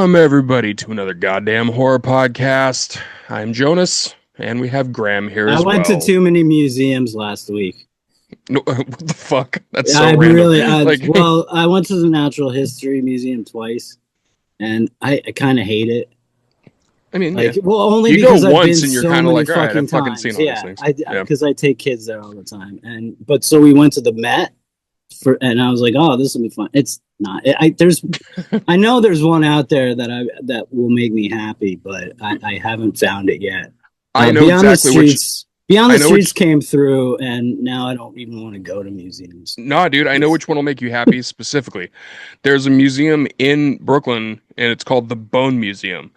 Welcome, everybody, to another goddamn horror podcast. I'm Jonas, and we have Graham here as well. I went to too many museums last week. No, what the fuck? That's so I random. really, I went to the Natural History Museum twice, and I kind of hate it. I mean, like, yeah. well, only you because go I've once been and you're so kind of many like, all right, I've fucking times. seen all these things. Because I take kids there all the time, but so we went to the Met and I was like, oh, this will be fun. It's not. I know there's one out there that will make me happy, but I haven't found it yet. I know Beyond exactly the Streets. Beyond the Streets came through, and now I don't even want to go to museums. No, dude, I know which one will make you happy specifically. There's a museum in Brooklyn, and it's called the Bone Museum.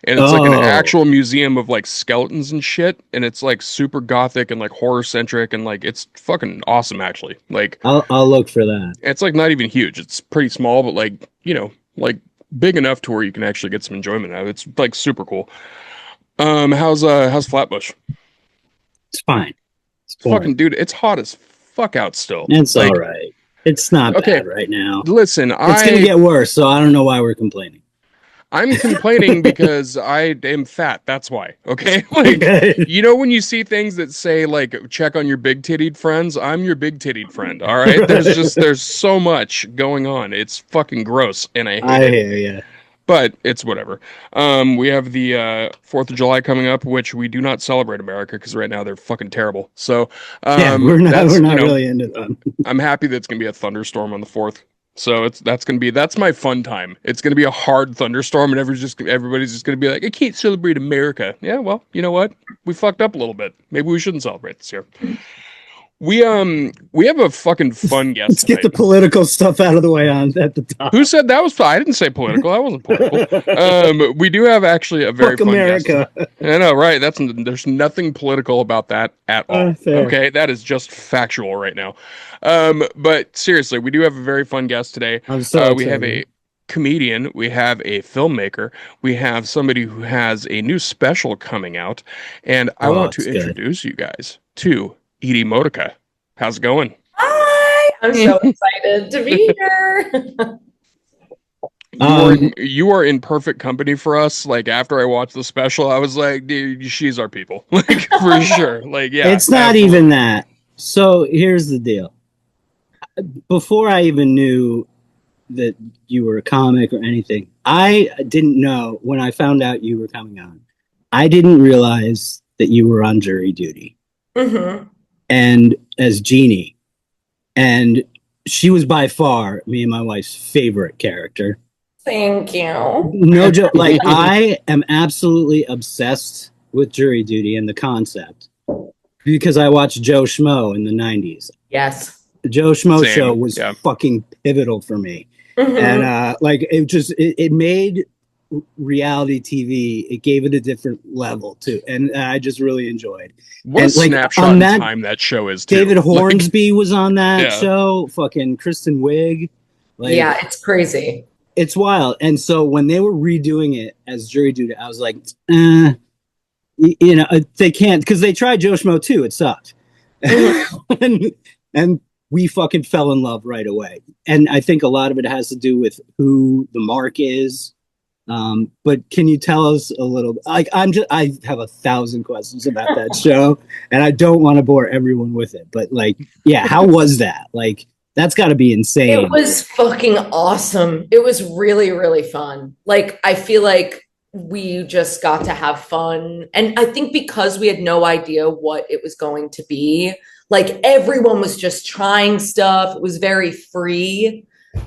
And it's like an actual museum of like skeletons and shit, and it's like super gothic and like horror centric, and like it's fucking awesome actually. Like I'll look for that. It's like not even huge. It's pretty small, but like, you know, like big enough to where you can actually get some enjoyment out of it. It's like super cool. How's Flatbush? It's fine. It's fucking dude, it's hot as fuck out still. It's like, all right. It's not bad right now. Listen, it's gonna get worse, so I don't know why we're complaining. I'm complaining because I am fat. That's why. Okay. Like, you know, when you see things that say like, check on your big tittied friends, I'm your big tittied friend. All right. There's so much going on. It's fucking gross. And I hate it. Yeah. But it's whatever. We have the 4th of July coming up, which we do not celebrate America because right now they're fucking terrible. So we're not really into them. I'm happy that it's gonna be a thunderstorm on the 4th. So that's my fun time. It's gonna be a hard thunderstorm, and everybody's just gonna be like, I can't celebrate America. Yeah, well, you know what? We fucked up a little bit. Maybe we shouldn't celebrate this year. We have a fucking fun guest. Let's get the political stuff out of the way at the top. Who said that was? I didn't say political. That wasn't political. We do have actually a very fun America. guest. I know, right? There's nothing political about that at all. Okay, that is just factual right now. But seriously, we do have a very fun guest today. I'm so we have a comedian, we have a filmmaker, we have somebody who has a new special coming out, and I want to introduce you guys to Edy Modica. How's it going? Hi! I'm so excited to be here. You are in perfect company for us. Like, after I watched the special, I was like, dude, she's our people. Like, for sure. Like, yeah. It's not even that. So here's the deal. Before I even knew that you were a comic or anything, I didn't know when I found out you were coming on. I didn't realize that you were on jury duty. Mm-hmm. And as Jeannie, and she was by far me and my wife's favorite character. Thank you. No joke. Like, I am absolutely obsessed with jury duty and the concept because I watched Joe Schmo in the 90s. Yes. The Joe Schmo show was fucking pivotal for me. Mm-hmm. And like, it made reality TV, it gave it a different level too, and I just really enjoyed. What a snapshot in time that show is too. David Hornsby was on that show. Fucking Kristen Wiig. Like, yeah, it's crazy. It's wild. And so when they were redoing it as jury duty, I was like, you know, they can't, because they tried Joe Schmo too. It sucked. and we fucking fell in love right away. And I think a lot of it has to do with who the mark is. But can you tell us a little? Like, I have 1,000 questions about that show, and I don't want to bore everyone with it. But like, yeah, how was that? Like, that's got to be insane. It was fucking awesome. It was really, really fun. Like, I feel like we just got to have fun, and I think because we had no idea what it was going to be, like everyone was just trying stuff. It was very free.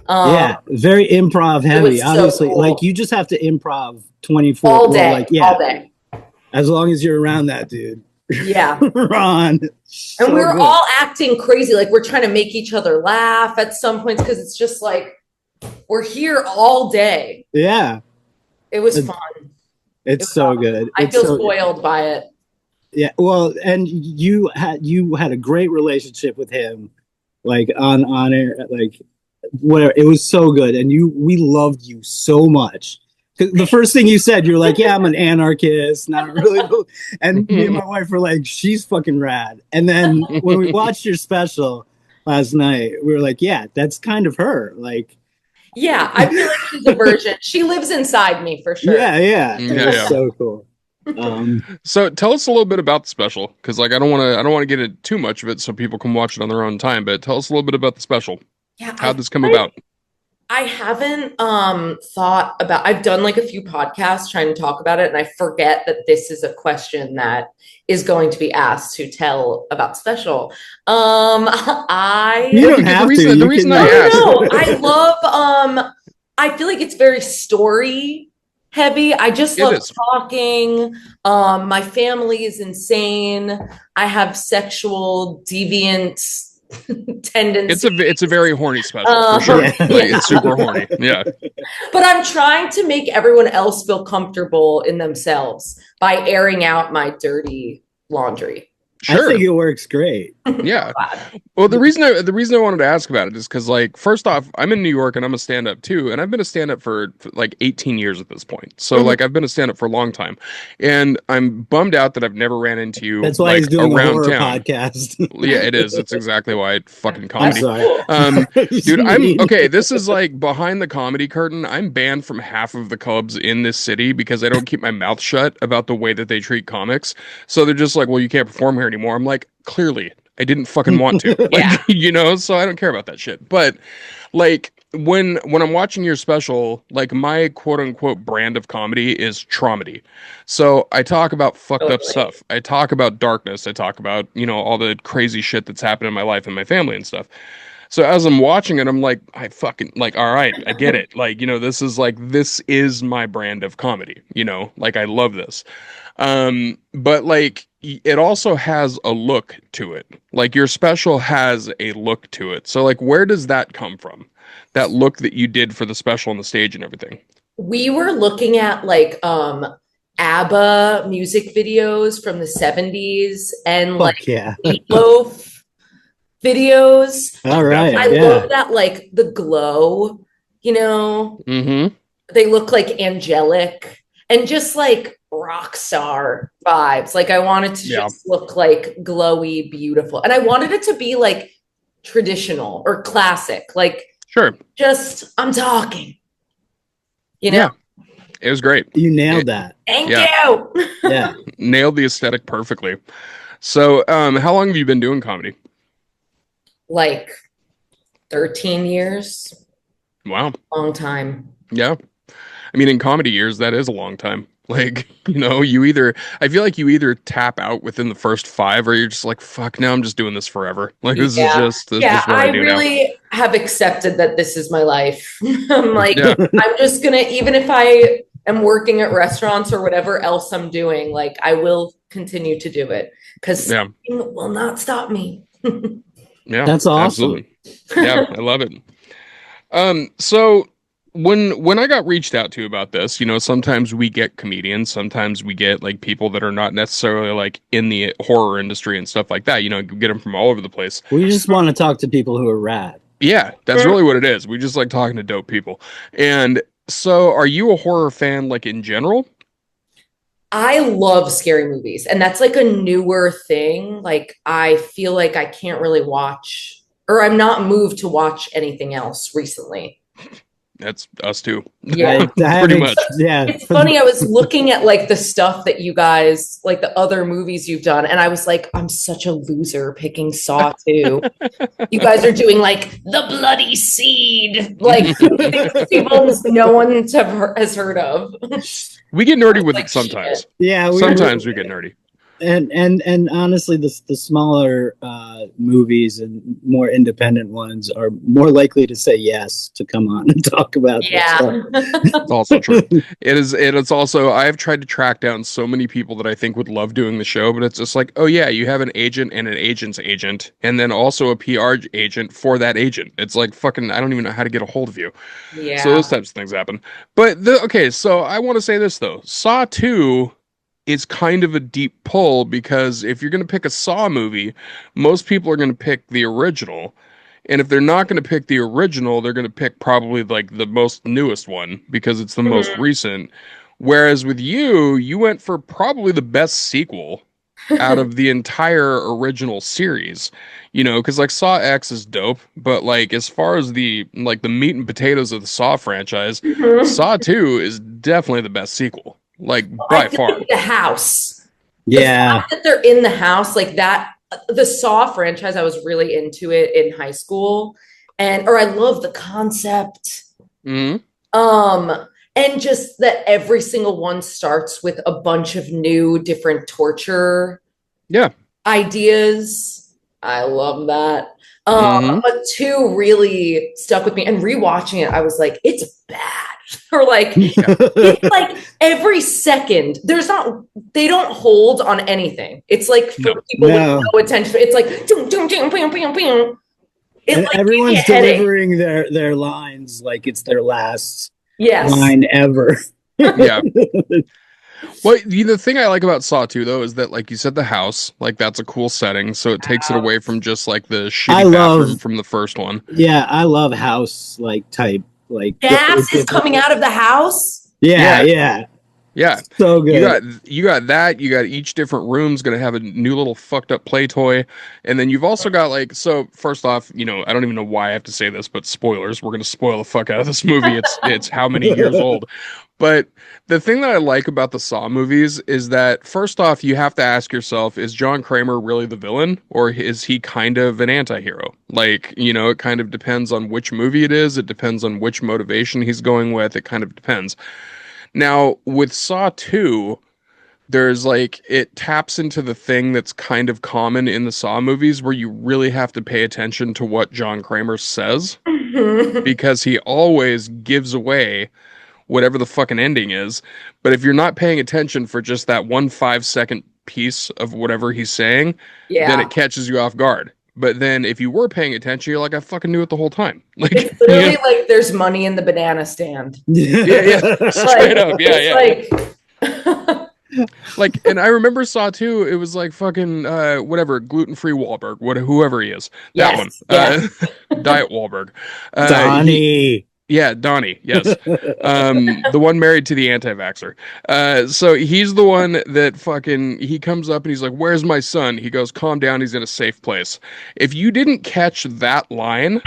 Yeah, very improv heavy. Obviously, so cool. Like, you just have to improv 24 all day, like, yeah, all day. As long as you're around that dude. Yeah, Ron. So and we were all acting crazy, like we're trying to make each other laugh at some points because it's just like we're here all day. Yeah, it was fun. It's so good. I feel spoiled by it. Yeah, well, and you had a great relationship with him, like on air, like. Where it was so good, and we loved you so much. The first thing you said, you're like, yeah, I'm an anarchist, not really. And me and my wife were like, she's fucking rad. And then when we watched your special last night, we were like, yeah, that's kind of her. Like, Yeah, I feel like she's a version. She lives inside me for sure. Yeah. Yeah, It's yeah. so cool. So tell us a little bit about the special, because like I don't want to get into too much of it so people can watch it on their own time. But tell us a little bit about the special. Yeah, How'd this come about? I haven't thought about I've done like a few podcasts trying to talk about it, and I forget that this is a question that is going to be asked to tell about special. I You Well, don't have the to. You reason can. I asked, no, I love I feel like it's very story heavy. I just it love is. talking. My family is insane. I have sexual deviant tendencies. It's a very horny special for Um, sure. Yeah. Like it's super horny. Yeah. But I'm trying to make everyone else feel comfortable in themselves by airing out my dirty laundry. I Sure. think it works great. Yeah. Glad. Well, the reason I wanted to ask about it is because, like, first off, I'm in New York and I'm a stand-up too, and I've been a stand-up for like 18 years at this point. So, Mhm. like, I've been a stand-up for a long time, and I'm bummed out that I've never ran into you That's why like he's doing a around horror town. podcast. Yeah, it is. It's exactly why fucking I'm comedy. sorry. Dude, I'm Mean. okay. This is like behind the comedy curtain. I'm banned from half of the clubs in this city because I don't keep my mouth shut about the way that they treat comics. So they're just like, well, you can't perform here anymore. I'm like, clearly, I didn't fucking want to. Like, Yeah. you know, so I don't care about that shit. But like when I'm watching your special, like my quote unquote brand of comedy is traumedy. So I talk about fucked up Totally. stuff. I talk about darkness. I talk about, you know, all the crazy shit that's happened in my life and my family and stuff. So as I'm watching it, I'm like, I fucking like, all right, I get it. Like, you know, this is my brand of comedy, you know, like I love this. But like it also has a look to it. Like your special has a look to it. So like where does that come from? That look that you did for the special on the stage and everything. We were looking at like ABBA music videos from the 70s and like Fuck yeah. Meatloaf videos. All right. I Yeah. love that like the glow, you know, Mm-hmm. they look like angelic and just like rock star vibes. Like I wanted to Yeah. just look like glowy, beautiful. And I wanted it to be like traditional or classic. Like Sure. just I'm talking. You know? Yeah. It was great. You nailed that. Thank Yeah. you. Yeah. Nailed the aesthetic perfectly. So, how long have you been doing comedy? Like 13 years. Wow. Long time. Yeah. I mean, in comedy years, that is a long time. Like, you know, I feel like you either tap out within the first 5 or you're just like, fuck, now I'm just doing this forever. Like, this Yeah. is just what I do now. really have accepted that this is my life. I'm like, Yeah. I'm just gonna, even if I am working at restaurants or whatever else I'm doing, like I will continue to do it because Yeah. something will not stop me. Yeah. That's awesome. Absolutely. Yeah. I love it. So when I got reached out to about this, you know, sometimes we get comedians, sometimes we get like people that are not necessarily like in the horror industry and stuff like that. You know, you get them from all over the place. We just want to talk to people who are rad. Yeah, that's really what it is. We just like talking to dope people. And so, are you a horror fan like in general? I love scary movies, and that's like a newer thing. Like I feel like I can't really watch, or I'm not moved to watch anything else recently. That's us too. Yeah. Pretty much. Yeah. It's funny. I was looking at like the stuff that you guys, like the other movies you've done, and I was like, I'm such a loser picking Saw 2. You guys are doing like the bloody seed, like people no one has heard of. We get nerdy with Like it sometimes. shit. Yeah. Sometimes we get nerdy. And honestly, the smaller movies and more independent ones are more likely to say yes to come on and talk about this Yeah. stuff. It's also true. It's also, I've tried to track down so many people that I think would love doing the show, but it's just like, oh yeah, you have an agent and an agent's agent, and then also a PR agent for that agent. It's like fucking, I don't even know how to get a hold of you. Yeah. So those types of things happen. But okay, so I want to say this though. Saw 2 is kind of a deep pull because if you're going to pick a Saw movie, most people are going to pick the original. And if they're not going to pick the original, they're going to pick probably like the most newest one because it's the most recent. Whereas with you, you went for probably the best sequel. out of the entire original series, you know, because like Saw X is dope, but like as far as the meat and potatoes of the Saw franchise, Mhm. Saw 2 is definitely the best sequel, like I by feel far. like the house, the Yeah. fact that they're in the house like that, the Saw franchise, I was really into it in high school, and or I love the concept. Hmm. Um, and just that every single one starts with a bunch of new different torture Yeah. ideas. I love that. Hmm. But two really stuck with me. And rewatching it, I was like, it's bad. Or like, Yeah. it's like every second, there's not, they don't hold on anything. It's like No. for people with No. no attention. It's like, doom, doom, doom, boom, boom, boom. It And like gave me a everyone's headache. delivering their lines like it's their last Yes. line ever. Yeah. Well, the thing I like about Saw 2 though is that like you said the house, like that's a cool setting, so it takes it away from just like the I shitty bathroom love, from the first one. yeah, I love house like type, like Gas is coming out of the house. yeah, Yeah. yeah, Yeah. so You good. got you got that, you got each different room's gonna have a new little fucked up play toy. And then you've also got like so first off, you know, I don't even know why I have to say this, but spoilers, we're gonna spoil the fuck out of this movie. It's how many years old. But the thing that I like about the Saw movies is that first off, you have to ask yourself, is John Kramer really the villain or is he kind of an anti-hero? Like, you know, it kind of depends on which movie it is, it depends on which motivation he's going with, it kind of depends. Now, with Saw 2, there's like it taps into the thing that's kind of common in the Saw movies where you really have to pay attention to what John Kramer says Mhm. because he always gives away whatever the fucking ending is. But if you're not paying attention for just that 1 5 second piece of whatever he's saying, then Yeah. it catches you off guard. But then if you were paying attention, you're like, I fucking knew it the whole time. Like, It's yeah, literally like there's money in the banana stand. yeah, yeah, Like straight up, yeah, it's yeah. like Like, and I remember Saw 2, it was like fucking whatever, gluten-free Wahlberg, whoever he is. That one. yes, yes. Diet Wahlberg. He Donnie. Yeah, Donnie, yes. The one married to the anti-vaxxer. So he's the one that fucking he comes up and he's like, "Where's my son?" He goes, "Calm down, he's in a safe place." If you didn't catch that line,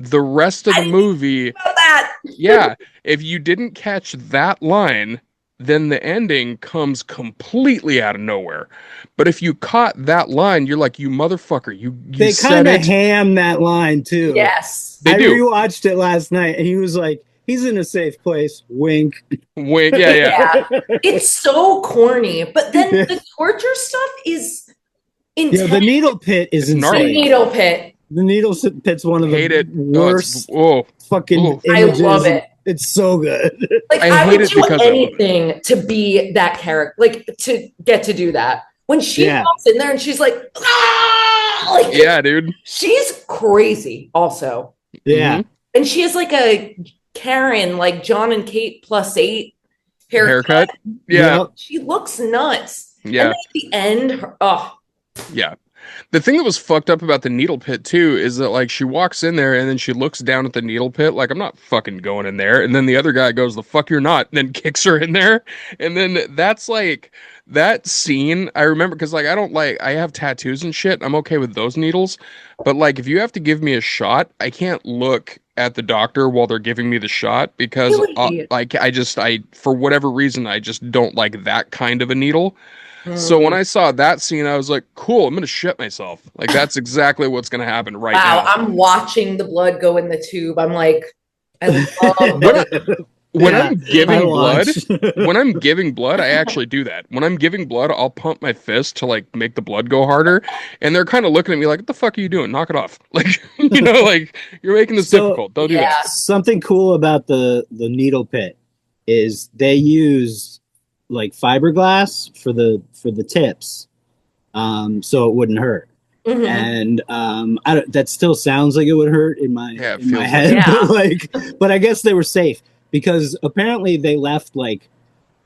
the rest of I the didn't think movie, about that. yeah, if you didn't catch that line, then the ending comes completely out of nowhere. But if you caught that line, you're like, "You motherfucker, you They said kind of it." ham that line too. Yes. They I do. rewatched it last night and he was like, he's in a safe place. Wink. Wink, yeah, yeah. Yeah. It's so corny, but then the torture stuff is Yeah, intense. the needle pit is It's gnarly. insane. Needle pit. The needle pit's one of Hate the it. Oh, worst fucking oh. I images. love it. It's so good. Like I I hate would it do because I love it. anything to be that character, like to get to do that. When she Yeah. walks in there and she's like, ah! Like Yeah, dude. she's crazy also. Yeah. And she has like a Karen, like John and Kate +8 Haircut. Yeah, Yep. She looks nuts. And yeah, then at the end, oh, yeah. The thing that was fucked up about the needle pit too is that like she walks in there and then she looks down at the needle pit like I'm not fucking going in there, and then the other guy goes the fuck you're not, and then kicks her in there, and then that's like that scene. I remember because like I don't like I have tattoos and shit. I'm okay with those needles, but like if you have to give me a shot, I can't look at the doctor while they're giving me the shot because really? like I for whatever reason I just don't like that kind of a needle. So when I saw that scene, I was like, cool, I'm gonna shit myself. Like that's exactly what's gonna happen right Wow, now. I'm watching the blood go in the tube. I'm like, I love When, when Yeah, I'm giving I blood, watched. when I'm giving blood, I actually do that. When I'm giving blood, I'll pump my fist to like make the blood go harder. And they're kind of looking at me like, what the fuck are you doing? Knock it off. Like, you know, like you're making this So, difficult. Don't do yeah. that. Something cool about the needle pit is they use like fiberglass for the tips, so it wouldn't hurt. Mhm. And I don't, that still sounds like it would hurt in my Yeah, it in my feels head, like it. but like, but I guess they were safe because apparently they left like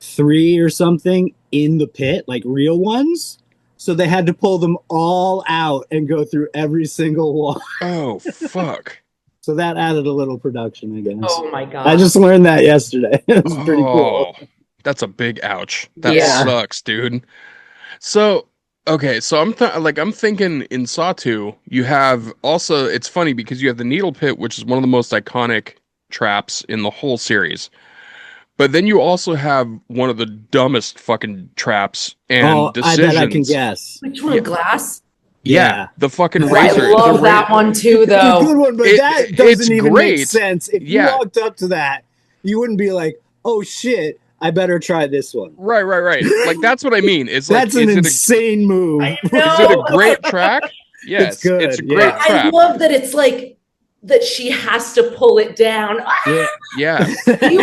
3 or something in the pit, like real ones. So they had to pull them all out and go through every single one. Oh, fuck. So that added a little production, I guess. Oh my god. I just learned that yesterday. It was pretty cool. Oh, that's a big ouch. That Yeah. sucks, dude. So Okay, so I'm thinking in Saw 2, you have also it's funny because you have the needle pit, which is one of the most iconic traps in the whole series. But then you also have one of the dumbest fucking traps and Oh, I bet I can decisions. guess. Which Yeah, one? Glass? yeah, Yeah. the fucking Oh, I razor, the love ra that one too, It's a good though. one, but that it's doesn't even make great. sense. If you Yeah, walked up to that, you wouldn't be like, "Oh shit, I better try this one." right. Like that's what I mean. It's like, That's an insane move. I is it a know. great track? It's Yes, it's a good. But great Yeah. I trap. love that it's like that she has to pull it down. Yeah. Yeah,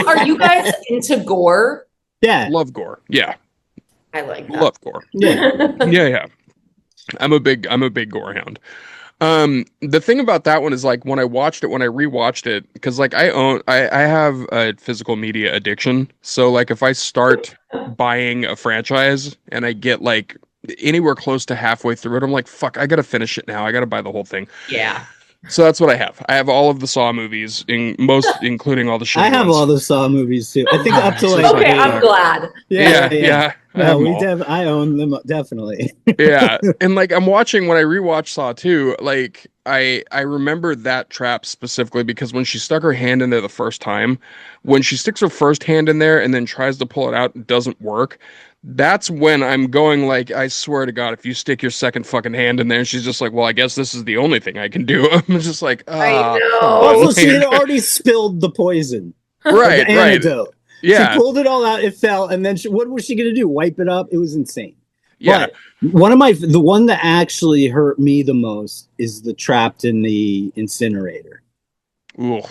Are you guys into gore? Yeah. love gore. Yeah, I like that. love gore. Yeah. Yeah. I'm a big gore hound. The thing about that one is like when I rewatched it, because like I have a physical media addiction. So like if I start buying a franchise and I get like anywhere close to halfway through it, I'm like, fuck, I gotta finish it now. I gotta buy the whole thing. Yeah. So that's what I have. I have all of the Saw movies, including all the I shitty have ones. all the Saw movies too. I think up to It's like just Okay, like, I'm eight. glad. Yeah. I have No, them all. I own them definitely. Yeah, and like I'm watching when I rewatch Saw 2, like I remember that trap specifically because when she stuck her hand in there the first time, when she sticks her first hand in there and then tries to pull it out, it doesn't work. That's when I'm going like, I swear to God, if you stick your second fucking hand in there, and she's just like, well, I guess this is the only thing I can do. I'm just like, I ah, come on, know. Also, she had already spilled the poison, the right, antidote. She yeah, pulled it all out. It fell, and then what was she gonna do? Wipe it up? It was insane. yeah, But the one that actually hurt me the most is the trapped in the incinerator. ooh,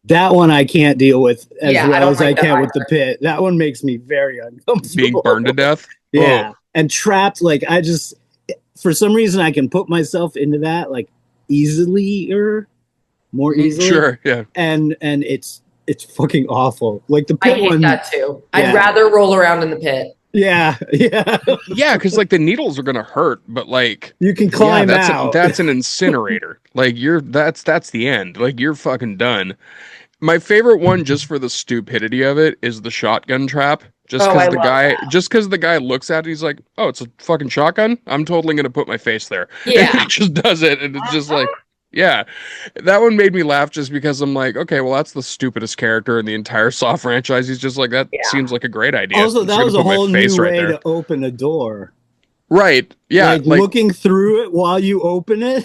That one I can't deal with as Yeah, I well don't as I like that can with the either. pit. That one makes me very being uncomfortable. burned to death. Yeah, and trapped, like I just for some reason I can put myself into that like easily or more easily, Sure, yeah. and it's fucking awful. Like the I pit hate one. that too. Yeah. I'd rather roll around in the pit. Yeah, yeah. Yeah, because like the needles are gonna hurt, but like, You can yeah, climb out. that's an incinerator. Like that's the end. Like you're fucking done. My favorite one, just for the stupidity of it, is the shotgun trap. Oh, I love that. Just because the guy looks at it, he's like, "Oh, it's a fucking shotgun. I'm totally gonna put my face there," and Yeah. he just does it, and it's just like, yeah, that one made me laugh just because I'm like, okay, well, that's the stupidest character in the entire Saw franchise. He's just like, that Yeah. seems like a great idea. Also, I'm just that gonna was a put my whole face new right way there. to open a door. Right. Yeah. Like looking through it while you open it.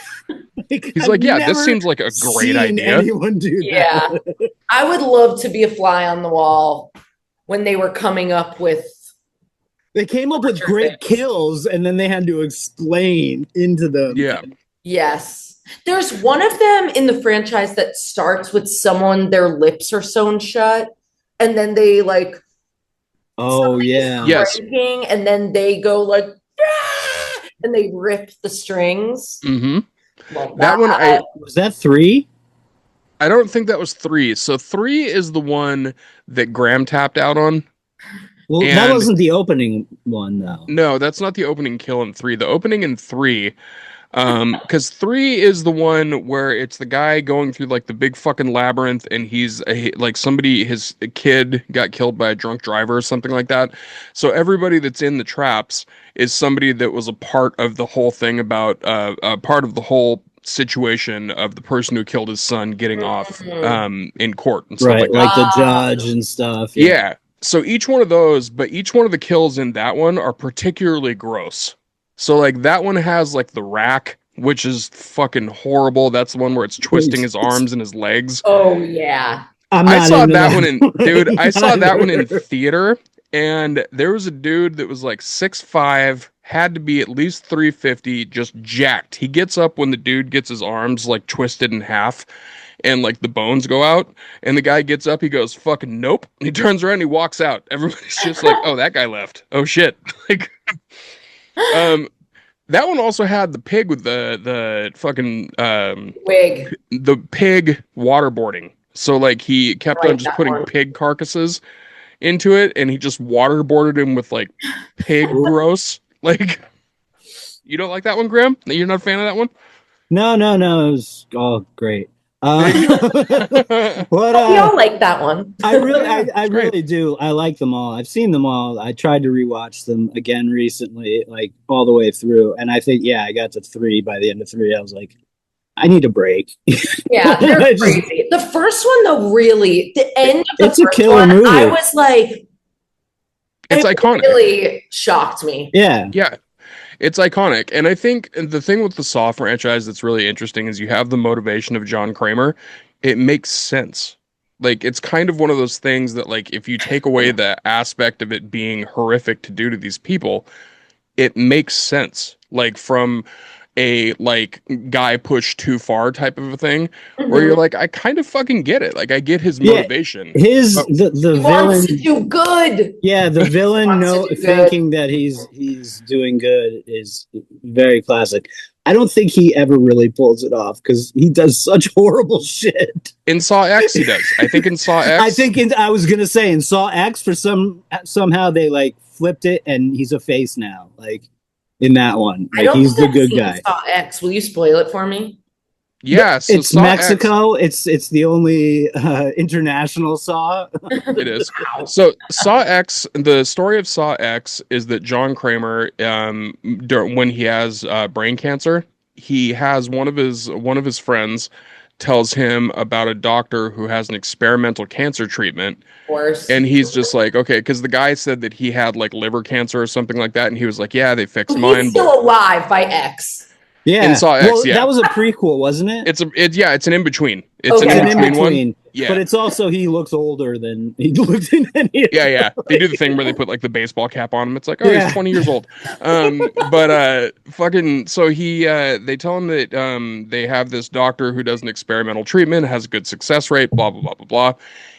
Like, he's I've like, yeah, this never seems like a great seen idea. anyone do Yeah. that. I would love to be a fly on the wall when they were coming up with. They came up with great kills and then they had to explain into them. Yeah. Yes. There's one of them in the franchise that starts with someone, their lips are sewn shut, and then they like. Oh, yeah. Yes. Breaking, and then they go like. "Ah!" And they rip the strings. Mm-hmm. Well, That one, Was that 3? I don't think that was 3. So 3 is the one that Graham tapped out on. Well, that wasn't the opening one, though. No, that's not the opening kill in 3. The opening in 3, because 3 is the one where it's the guy going through like the big fucking labyrinth, and he's like his kid got killed by a drunk driver or something like that. So everybody that's in the traps is somebody that was a part of the whole thing about a part of the whole situation of the person who killed his son getting off in court and stuff like that. Like the judge and stuff. Yeah. So each one of those, but each one of the kills in that one are particularly gross. So like that one has like the rack, which is fucking horrible. That's the one where it's twisting his arms and his legs. Oh yeah. I saw that one in dude, I saw that one in theater, and there was a dude that was like 6'5", had to be at least 350, just jacked. He gets up when the dude gets his arms like twisted in half and like the bones go out, and the guy gets up, he goes, fucking nope. And he turns around and he walks out. Everybody's just like, oh, that guy left. Oh shit. Like that one also had the pig with the fucking Wig. the pig waterboarding. So like he kept on just putting one. pig carcasses into it, and he just waterboarded him with like pig gross. Like, you don't like that one, Graham? You're not a fan of that one? No. It was all great. But We all like that one. I really, I It's great. really do. I like them all. I've seen them all. I tried to rewatch them again recently, like all the way through. And I think, yeah, I got to three. By the end of three, I was like, I need a break. Yeah, they're I just- crazy. The first one, though, really, the end of the It's a first killer one, movie. I was like, It's it iconic. really shocked me. Yeah. Yeah, it's iconic. And I think the thing with the Saw franchise that's really interesting is you have the motivation of John Kramer. It makes sense. Like, it's kind of one of those things that, like, if you take away the aspect of it being horrific to do to these people, it makes sense. Like, from a, like, guy pushed too far type of a thing, where you're Mhm. like, I kind of fucking get it. Like, I get his Yeah, motivation. His But the He villain. wants to do good. Yeah, the villain Wants to do good. thinking that he's doing good is very classic. I don't think he ever really pulls it off because he does such horrible shit. in Saw X, he does. I think in Saw X, I think I was gonna say in Saw X somehow they like flipped it and he's a face now. Like in that one, I like don't he's the think I've good seen guy. Saw X. Will you spoil it for me? yeah. So It's Saw X, Mexico. It's the only international Saw. it is. So Saw X, the story of Saw X is that John Kramer, when he has brain cancer, he has one of his friends tells him about a doctor who has an experimental cancer treatment, Of course. and he's just like, okay, because the guy said that he had like liver cancer or something like that, and he was like, yeah, they fixed He's mine. still alive by X. Yeah. In Saw X, well, yeah. that was a prequel, wasn't it? It's an in between. It's Okay. an It's in an between one. in-between. Yeah. But it's also he looks older than he looked in any of Yeah. They do the thing where they put like the baseball cap on him. It's like, oh, Yeah. he's 20 years old. But fucking, so they tell him that they have this doctor who does an experimental treatment, has a good success rate, blah blah blah blah blah.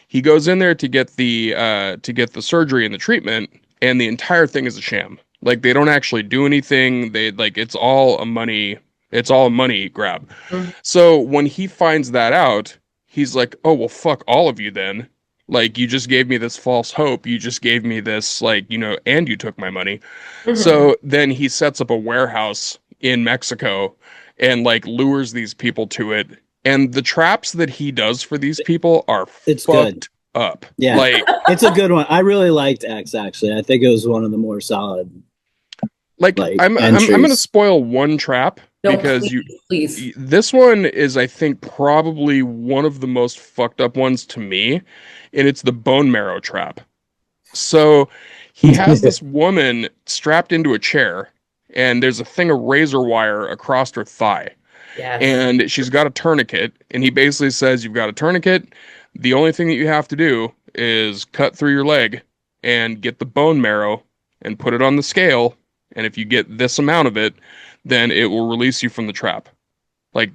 He goes in there to get the surgery and the treatment, and the entire thing is a sham. Like, they don't actually do anything. They like it's all a money grab. Mhm. So when he finds that out, he's like, oh, well, fuck all of you then. Like, you just gave me this false hope. You just gave me this, like, and you took my money. Mhm. So then he sets up a warehouse in Mexico and, like, lures these people to it. And the traps that he does for these people are It's fucked good. up. Yeah. Like, It's a good one. I really liked X actually. I think it was one of the more solid. like Like, I'm going to entries. spoil one trap No, because please. this one is, I think, probably one of the most fucked up ones to me, and it's the bone marrow trap. So he has this woman strapped into a chair, and there's a thing of razor wire across her thigh, Yes. and she's got a tourniquet, and he basically says, you've got a tourniquet, the only thing that you have to do is cut through your leg and get the bone marrow and put it on the scale, and if you get this amount of it, then it will release you from the trap. Like,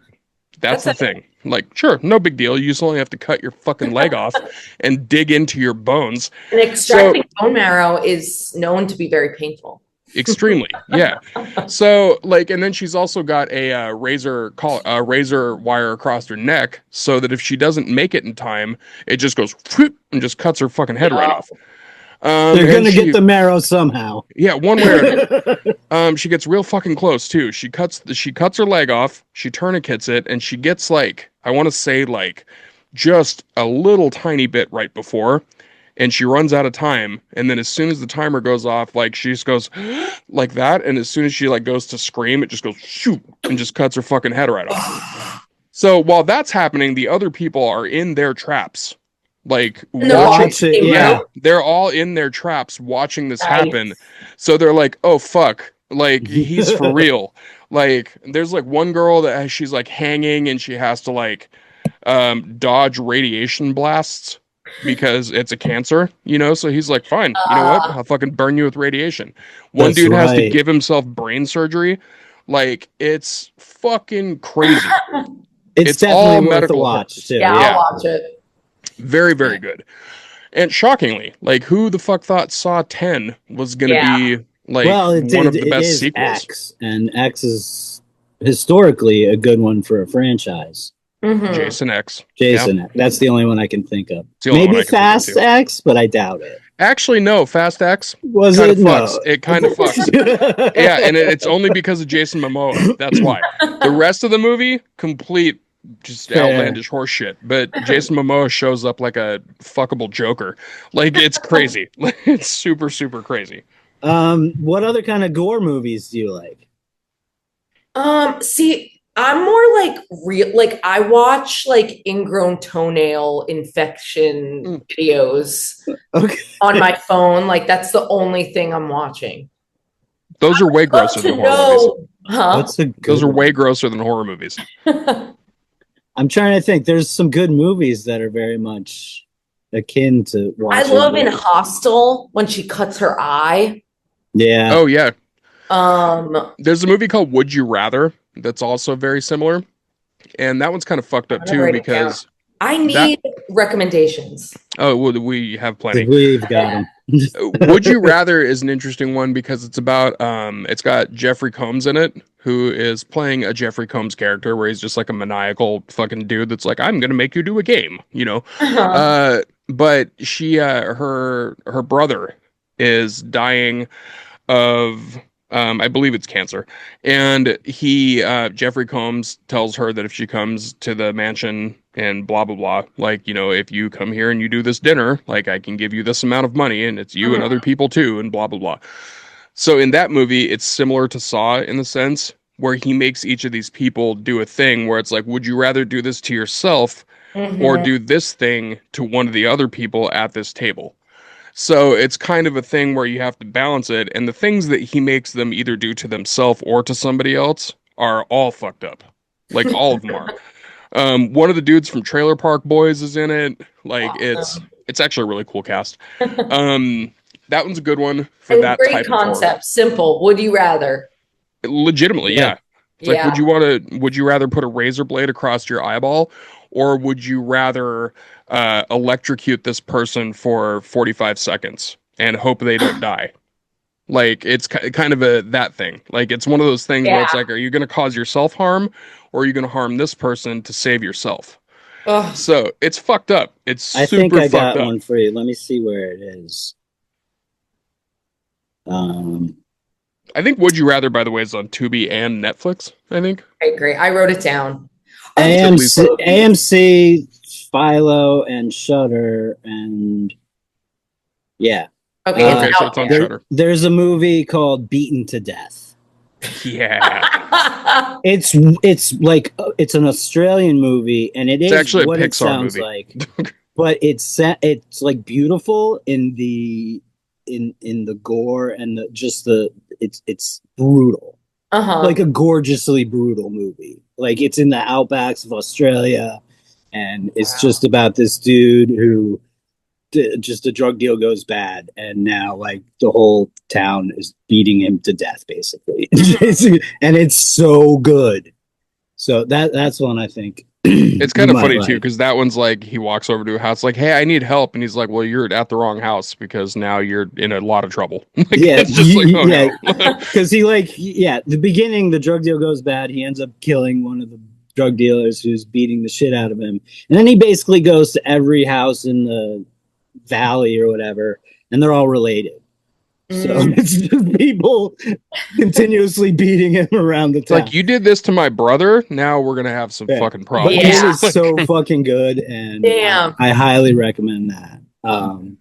that's the thing. Like, sure, no big deal. You just only have to cut your fucking leg off and dig into your bones. And extracting bone marrow is known to be very painful. Extremely, yeah. So, like, and then she's also got a razor wire across her neck, so that if she doesn't make it in time, it just goes whoop, and just cuts her fucking head right off. They're gonna get the marrow somehow. Yeah, one way or another. She gets real fucking close too. She cuts her leg off, she tourniquets it, and she gets, like, I want to say, like, just a little tiny bit right before, and she runs out of time. And then as soon as the timer goes off, like, she just goes like that, and as soon as she, like, goes to scream, it just goes shoot and just cuts her fucking head right off. So while that's happening, the other people are in their traps. Like, watching, yeah. They're all in their traps watching this happen. So they're like, oh fuck, like, he's for real. Like, there's like one girl that she's like hanging and she has to like dodge radiation blasts because it's a cancer, so he's like, fine, you know what, I'll fucking burn you with radiation. One dude has to give himself brain surgery. Like, it's fucking crazy. It's definitely all worth a watch too. Yeah, I'll watch it. Very, very good. And shockingly, like, who the fuck thought Saw 10 was going to be, like, one of the best sequels? X, and X is historically a good one for a franchise. Mm-hmm. Jason X. X. That's the only one I can think of. Maybe Maybe Fast X, but I doubt it. Actually, no. Fast X was it? No. It kind of fucks. Yeah, and it's only because of Jason Momoa. That's why. The rest of the movie, complete just Fair. outlandish horse shit. But Jason Momoa shows up like a fuckable Joker. Like it's crazy. It's super, super crazy. What other kind of gore movies do you like? See, I'm more like real, like I watch like ingrown toenail infection Mm. videos Okay. on my phone. Like that's the only thing I'm watching. Those are way Love grosser to than horror movies. know, huh? What's a good Those are one? way grosser than horror movies. I'm trying to think. There's some good movies that are very much akin to I watching. love in Hostel when she cuts her eye. Yeah. Oh yeah. Um, There's a movie called Would You Rather that's also very similar. And that one's kind of fucked up I'm gonna too write it down. because I that need recommendations. oh well, we have plenty. We've got them. Would You Rather is an interesting one because it's about it's got Jeffrey Combs in it, who is playing a Jeffrey Combs character where he's just like a maniacal fucking dude that's like, I'm gonna make you do a game, you know. Uh-huh. But she her brother is dying of I believe it's cancer. And he Jeffrey Combs tells her that if she comes to the mansion and blah blah blah, like, you know, if you come here and you do this dinner, like I can give you this amount of money and it's you and other people too and blah blah blah. So in that movie, it's similar to Saw in the sense where he makes each of these people do a thing where it's like, would you rather do this to yourself or Mhm. do this thing to one of the other people at this table? So it's kind of a thing where you have to balance it, and the things that he makes them either do to themselves or to somebody else are all fucked up. Like all of them are. One of the dudes from Trailer Park Boys is in it. Like Awesome. it's actually a really cool cast. Um, that one's a good one for And that great type of horror. concept. Simple. Would you rather? Legitimately, Yeah. yeah. It's like, Yeah. would you rather put a razor blade across your eyeball, or would you rather electrocute this person for 45 seconds and hope they don't die? Like it's kind of a that thing. Like it's one of those things where Yeah. it's like, are you going to cause yourself harm, or are you going to harm this person to save yourself? Ugh. So it's fucked up. It's I think super I fucked got up. one for you. Let me see where it is. Um, I think Would You Rather, by the way, is on Tubi and Netflix. I think. Okay, great. I wrote it down. Oh, AMC, movie. AMC, Philo, and Shutter, and yeah. Okay, Okay, it's so out it's on there. Shudder. There's a movie called Beaten to Death. Yeah, It's like it's an Australian movie, and it it's is actually a what it Pixar sounds movie. like. But it's like beautiful in the in the gore and it's brutal. Uh-huh. Like a gorgeously brutal movie. Like it's in the outbacks of Australia, and it's just about this dude who just a drug deal goes bad, and now like the whole town is beating him to death, basically. And it's so good. So that's one I think It's you kind of might funny too, like. because that one's like he walks over to a house, like, "Hey, I need help," and he's like, "Well, you're at the wrong house because now you're in a lot of trouble." Like, Yeah, it's just like, oh yeah, no. because the beginning, the drug deal goes bad. He ends up killing one of the drug dealers who's beating the shit out of him, and then he basically goes to every house in the valley or whatever, and they're all related. So it's just people continuously beating him around the It's town. like, you did this to my brother. Now we're gonna have some Yeah. fucking But problems. it Yeah. is so fucking good, and Damn. I highly recommend that. And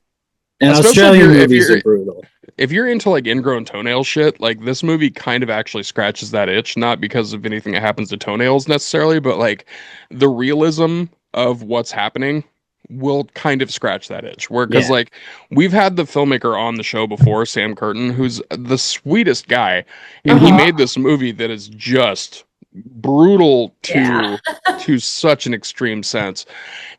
Especially Australian if movies you're are brutal. if you're into like ingrown toenail shit, like this movie kind of actually scratches that itch, not because of anything that happens to toenails necessarily, but like the realism of what's happening will kind of scratch that itch. Where because Yeah. like we've had the filmmaker on the show before, Sam Curtin, who's the sweetest guy, and he Uh-huh. made this movie that is just brutal Yeah. to such an extreme sense.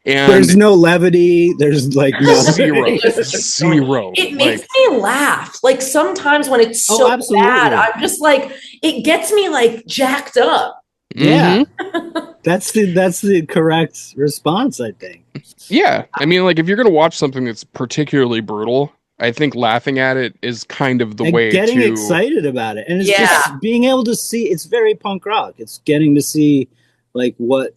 And There's no levity. There's like no zero. It just keeps going. Zero. It Like, makes me laugh. Like sometimes when it's Oh, so absolutely. bad, I'm just like, it gets me like jacked up. Yeah. mhm. That's the correct response, I think. Yeah, I mean, like if you're gonna watch something that's particularly brutal, I think laughing at it is kind of the And way getting to. excited about it. And it's Yeah. just being able to see it's very punk rock. It's getting to see like what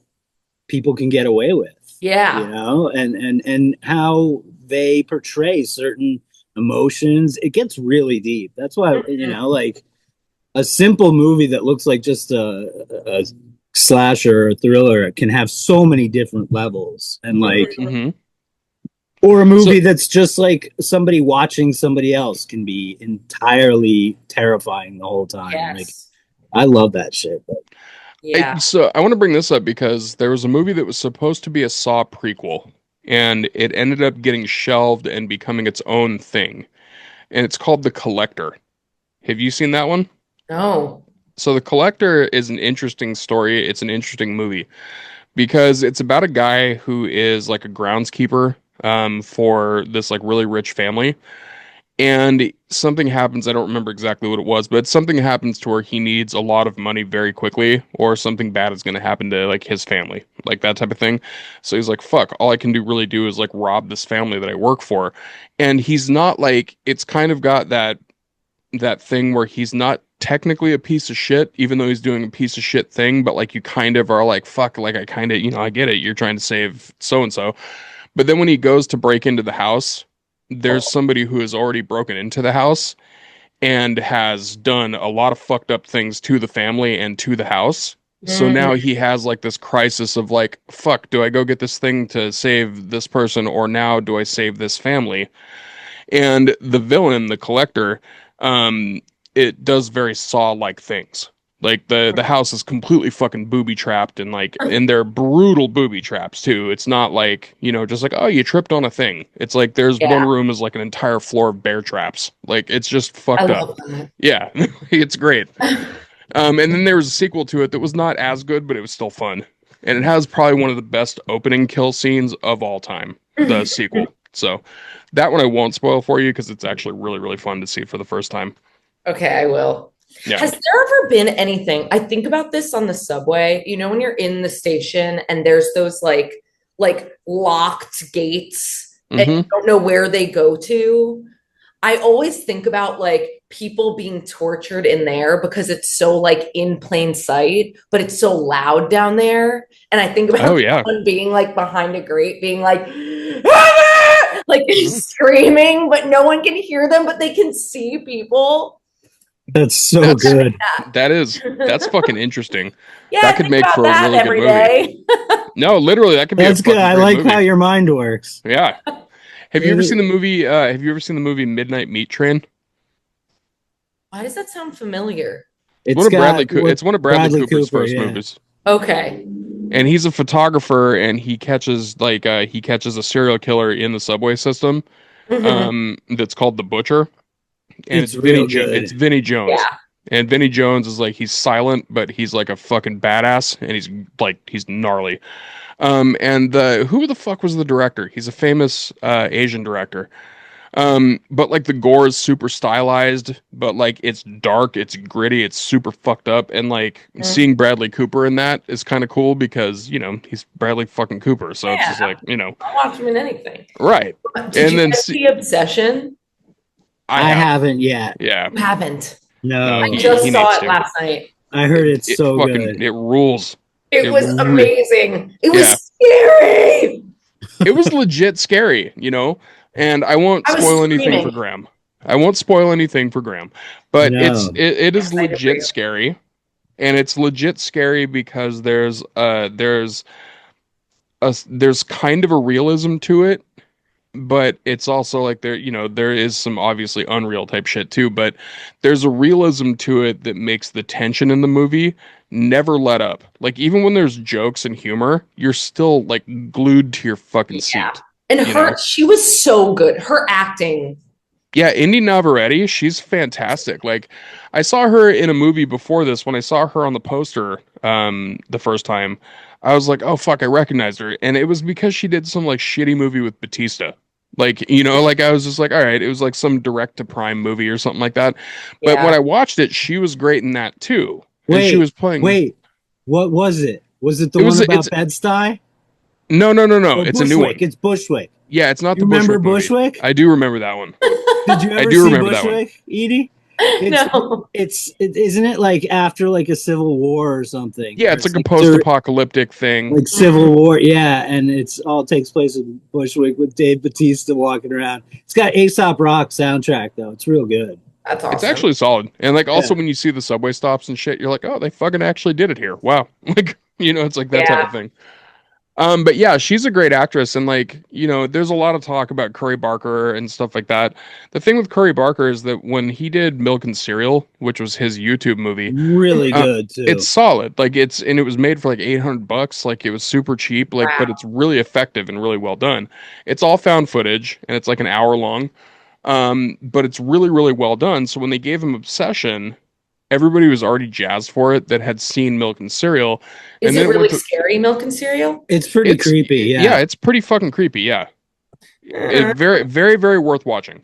people can get away with. Yeah. You know, and how they portray certain emotions. It gets really deep. That's why, you know, like a simple movie that looks like just a slasher or thriller can have so many different levels, and like, Mm-hmm. or a movie So that's just like somebody watching somebody else can be entirely terrifying the whole time. Like, Yes. I love that shit. But Yeah. I want to bring this up because there was a movie that was supposed to be a Saw prequel, and it ended up getting shelved and becoming its own thing. And it's called The Collector. Have you seen that one? No. So The Collector is an interesting story. It's an interesting movie because it's about a guy who is like a groundskeeper for this like really rich family. And something happens, I don't remember exactly what it was, but something happens to where he needs a lot of money very quickly, or something bad is going to happen to like his family, like that type of thing. So he's like, fuck, all I can really do is like rob this family that I work for. And he's not like, it's kind of got that thing where he's not technically a piece of shit, even though he's doing a piece of shit thing, but like you kind of are like, fuck, like I kind of, I get it. You're trying to save so and so. But then when he goes to break into the house, there's somebody who has already broken into the house and has done a lot of fucked up things to the family and to the house. So Mm. now he has like this crisis of like, fuck, do I go get this thing to save this person, or now do I save this family? And the villain, the collector, um, it does very Saw-like things. Like the house is completely fucking booby trapped, and they're brutal booby traps too. It's not like, just like, oh, you tripped on a thing. It's like there's one Yeah. room is like an entire floor of bear traps. Like it's just I fucked up. love that. Yeah, it's great. And then there was a sequel to it that was not as good, but it was still fun. And it has probably one of the best opening kill scenes of all time, the sequel. So that one I won't spoil for you because it's actually really, really fun to see for the first time. Okay, I will. Yeah. Has there ever been anything? I think about this on the subway. You know, when you're in the station and there's those like locked gates and you Mm-hmm. don't know where they go to. I always think about like people being tortured in there because it's so like in plain sight, but it's so loud down there. And I think Oh about yeah. someone being like behind a grate, being like, "Ah!" like Mhm. screaming, but no one can hear them, but they can see people. that's so That's good. that's fucking interesting. Yeah, I That could think make about for a that really good every movie. day. No, literally, that could be a That's good. fucking I great like how movie. your mind works. Yeah. Have you ever seen the movie? Have you ever seen the movie Midnight Meat Train? Why does that sound familiar? It's one It's of Bradley. got with It's one of Bradley Bradley Cooper's Cooper. first Yeah. movies. Okay. And he's a photographer, and he catches a serial killer in the subway system. Mhm. That's called the Butcher, and It's real It's good. Vinny Jones. Yeah. And Vinny Jones is like he's silent, but he's like a fucking badass, and he's gnarly. And who the fuck was the director? He's a famous Asian director. But like the gore is super stylized, but like it's dark, it's gritty, it's super fucked up, and like Mhm. seeing Bradley Cooper in that is kind of cool because he's Bradley fucking Cooper, so it's just Yeah. like I'll watch him in anything. right. Did And you then guys see Obsession? I I have, haven't yet. yeah, You haven't. no, I No, he just saw needs it to. last night. I heard it's It so fucking good. it rules. It It was re- amazing. It yeah, was scary. it was legit scary, and I won't I was spoil anything for screaming. Graham. I won't spoil anything for Graham, but No, it I'm is excited for legit you. scary, and it's legit scary because there's kind of a realism to it, but it's also like there is some obviously unreal type shit too, but there's a realism to it that makes the tension in the movie never let up. Like even when there's jokes and humor, you're still like glued to your fucking Yeah. seat, And you know? she was so good. Her acting. Yeah, Indy Navarrete, she's fantastic. Like I saw her in a movie before this. When I saw her on the poster the first time, I was like, "Oh fuck, I recognized her." And it was because she did some like shitty movie with Batista. Like, like I was just like, "All right, it was like some direct to Prime movie or something like that." But when Yeah. I watched it, she was great in that too. And she wait, was playing wait. What was it? Was it the it one was it's about Bed-Stuy no, no, no, no. or It's a new Bushwick? one. It's Bushwick. Yeah, it's not You the remember Bushwick movie. Bushwick? I do remember that one. Did you I ever do see remember that one. Bushwick, Edie? It's No. isn't it like after like a civil war or something? Yeah, Where it's it's like a like post-apocalyptic thing. like Civil War, yeah, and it's all takes place in Bushwick with Dave Batista walking around. It's got Aesop Rock soundtrack though. It's real good. That's It's awesome. actually solid. And like also Yeah. when you see the subway stops and shit, you're like, oh, they fucking actually did it here. Wow. Like, it's like that type of Yeah. thing. But yeah, she's a great actress, and like, there's a lot of talk about Curry Barker and stuff like that. The thing with Curry Barker is that when he did Milk and Cereal, which was his YouTube movie, Really good it's too. solid. Like and it was made for like $800. Like it was super cheap, like, but Wow. it's really effective and really well done. It's all found footage and it's like an hour long. But it's really, really well done. So when they gave him Obsession, everybody was already jazzed for it that had seen Milk and Cereal. Is And then it it went really to, scary, Milk and Cereal? It's pretty creepy. yeah, Yeah. it's pretty fucking creepy. Yeah. It Uh, very, very, very worth watching.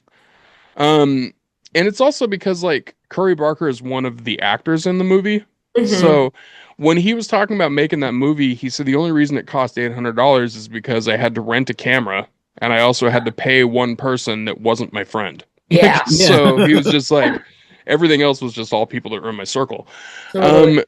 Um, and it's also because like Curry Barker is one of the actors in the movie. mhm. So when he was talking about making that movie, he said the only reason it cost $800 is because I had to rent a camera and I also had to pay one person that wasn't my friend. Like, Yeah, Yeah. so he was just like, everything else was just all people that were in my circle. totally.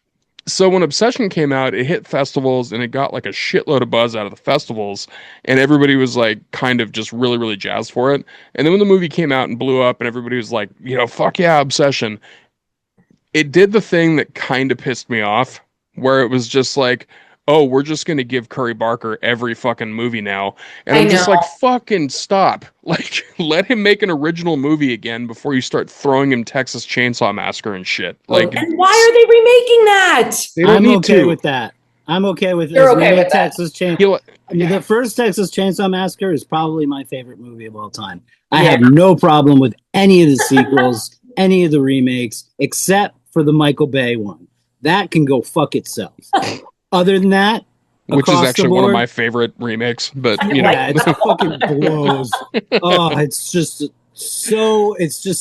So when Obsession came out, it hit festivals and it got like a shitload of buzz out of the festivals, and everybody was like kind of just really, really jazzed for it. And then when the movie came out and blew up, and everybody was like, fuck yeah, Obsession, it did the thing that kind of pissed me off, where it was just like, oh, we're just gonna give Curry Barker every fucking movie now, and I I'm just know. like, fucking stop! Like, let him make an original movie again before you start throwing him Texas Chainsaw Massacre and shit. Like, And why are they remaking that? they don't I'm need okay to. with that. I'm okay with You're as okay many with that. Texas Chain. He'll, I mean, yeah. the first Texas Chainsaw Massacre is probably my favorite movie of all time. I Yeah. have no problem with any of the sequels, any of the remakes, except for the Michael Bay one. That can go fuck itself. Other than that, Which is across the actually one of board, my favorite remakes, but I you know, like yeah, it fucking blows. Oh, it's just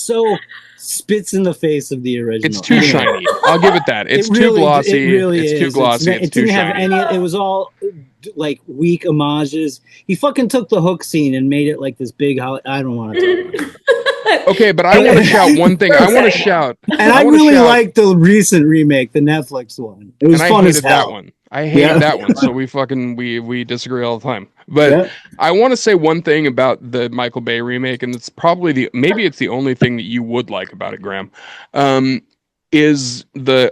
so spits in the face of the original. it's too Anyway, shiny. I'll give it that. It's it too really, glossy. it really It's too is. glossy. It It's too didn't have shiny. any. It was all like weak homages. He fucking took the hook scene and made it like this big. I don't want to talk. Okay, but I want to shout one thing. For a I want to second. shout. And I want to really shout, like the recent remake, the Netflix one. It was and I fun as hated hell. that one. I hated Yeah. that one. So we disagree all the time. But Yeah. I want to say one thing about the Michael Bay remake, and it's probably maybe it's the only thing that you would like about it, Graham. Um, is the